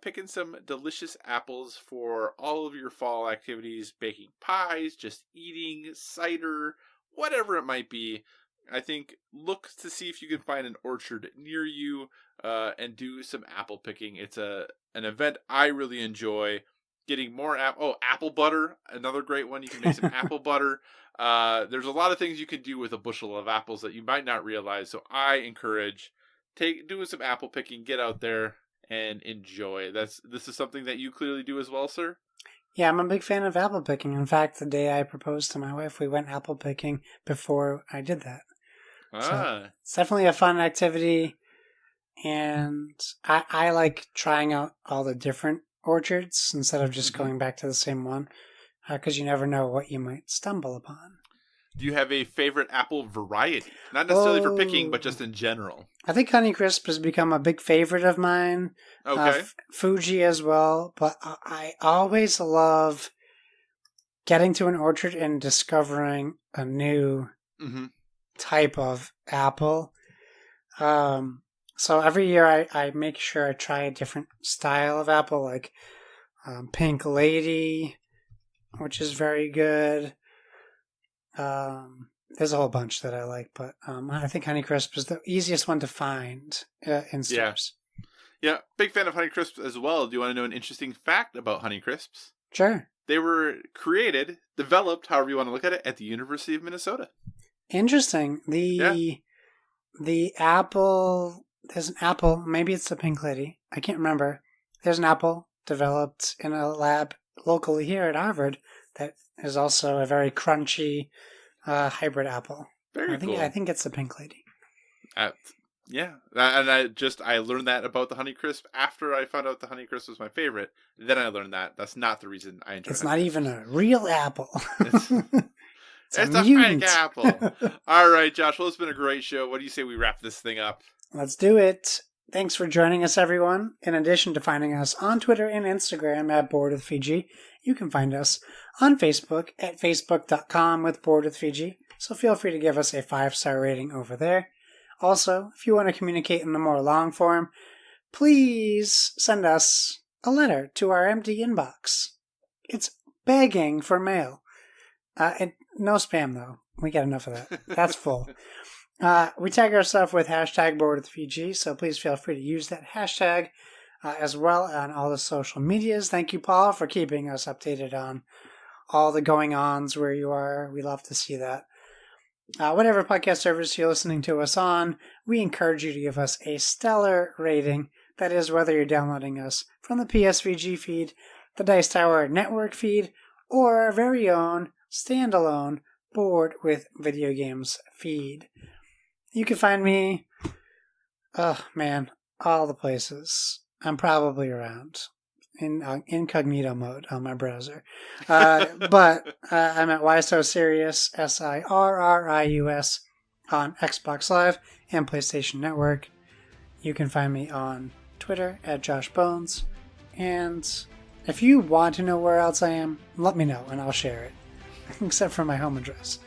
picking some delicious apples for all of your fall activities, baking pies, just eating, cider, whatever it might be. I think look to see if you can find an orchard near you and do some apple picking. It's an event I really enjoy. Getting more apple butter, another great one. You can make some apple butter. There's a lot of things you can do with a bushel of apples that you might not realize. So I encourage doing some apple picking. Get out there and enjoy. This is something that you clearly do as well, sir. Yeah, I'm a big fan of apple picking. In fact, the day I proposed to my wife, we went apple picking before I did that. So it's definitely a fun activity, and I like trying out all the different orchards instead of just going back to the same one, because you never know what you might stumble upon. Do you have a favorite apple variety? Not necessarily for picking, but just in general. I think Honeycrisp has become a big favorite of mine. Okay. Fuji as well, but I always love getting to an orchard and discovering a new type of apple. So every year I make sure I try a different style of apple, like Pink Lady, which is very good. There's a whole bunch that I like, but I think Honeycrisp is the easiest one to find in stores. Yeah, big fan of Honeycrisps as well. Do you want to know an interesting fact about Honeycrisps? Sure. They were developed, however you want to look at it, at the University of Minnesota. Interesting. The apple, there's an apple, maybe it's the Pink Lady, I can't remember. There's an apple developed in a lab locally here at Harvard that is also a very crunchy hybrid apple. Very cool. I think it's the Pink Lady. Yeah, and I learned that about the Honeycrisp after I found out the Honeycrisp was my favorite. Then I learned that that's not the reason I enjoy it. It's not even a real apple. It's a fake apple. All right, Josh. Well, it's been a great show. What do you say we wrap this thing up? Let's do it. Thanks for joining us, everyone. In addition to finding us on Twitter and Instagram at Board with Fiji, you can find us on Facebook at facebook.com with Board with Fiji. So feel free to give us a 5-star rating over there. Also, if you want to communicate in the more long form, please send us a letter to our empty inbox. It's begging for mail. No spam, though. We got enough of that. That's full. We tag ourselves with hashtag BoardWithFiji, so please feel free to use that hashtag as well on all the social medias. Thank you, Paul, for keeping us updated on all the going-ons where you are. We love to see that. Whatever podcast service you're listening to us on, we encourage you to give us a stellar rating. That is, whether you're downloading us from the PSVG feed, the Dice Tower Network feed, or our very own standalone Board with Video Games feed. You can find me, all the places. I'm probably around in incognito mode on my browser. But I'm at Why So Serious, SIRRIUS, on Xbox Live and PlayStation Network. You can find me on Twitter at Josh Bones. And if you want to know where else I am, let me know and I'll share it. Except for my home address.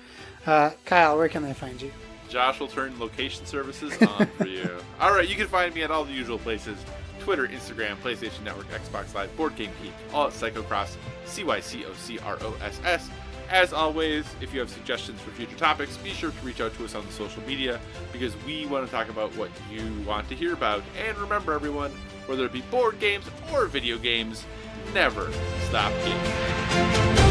Kyle, where can they find you? Josh will turn location services on for you. All right, you can find me at all the usual places. Twitter, Instagram, PlayStation Network, Xbox Live, Board Game Geek, all at Psychocross, CYCOCROSS. As always, if you have suggestions for future topics, be sure to reach out to us on the social media because we want to talk about what you want to hear about. And remember, everyone, whether it be board games or video games, never stop gaming.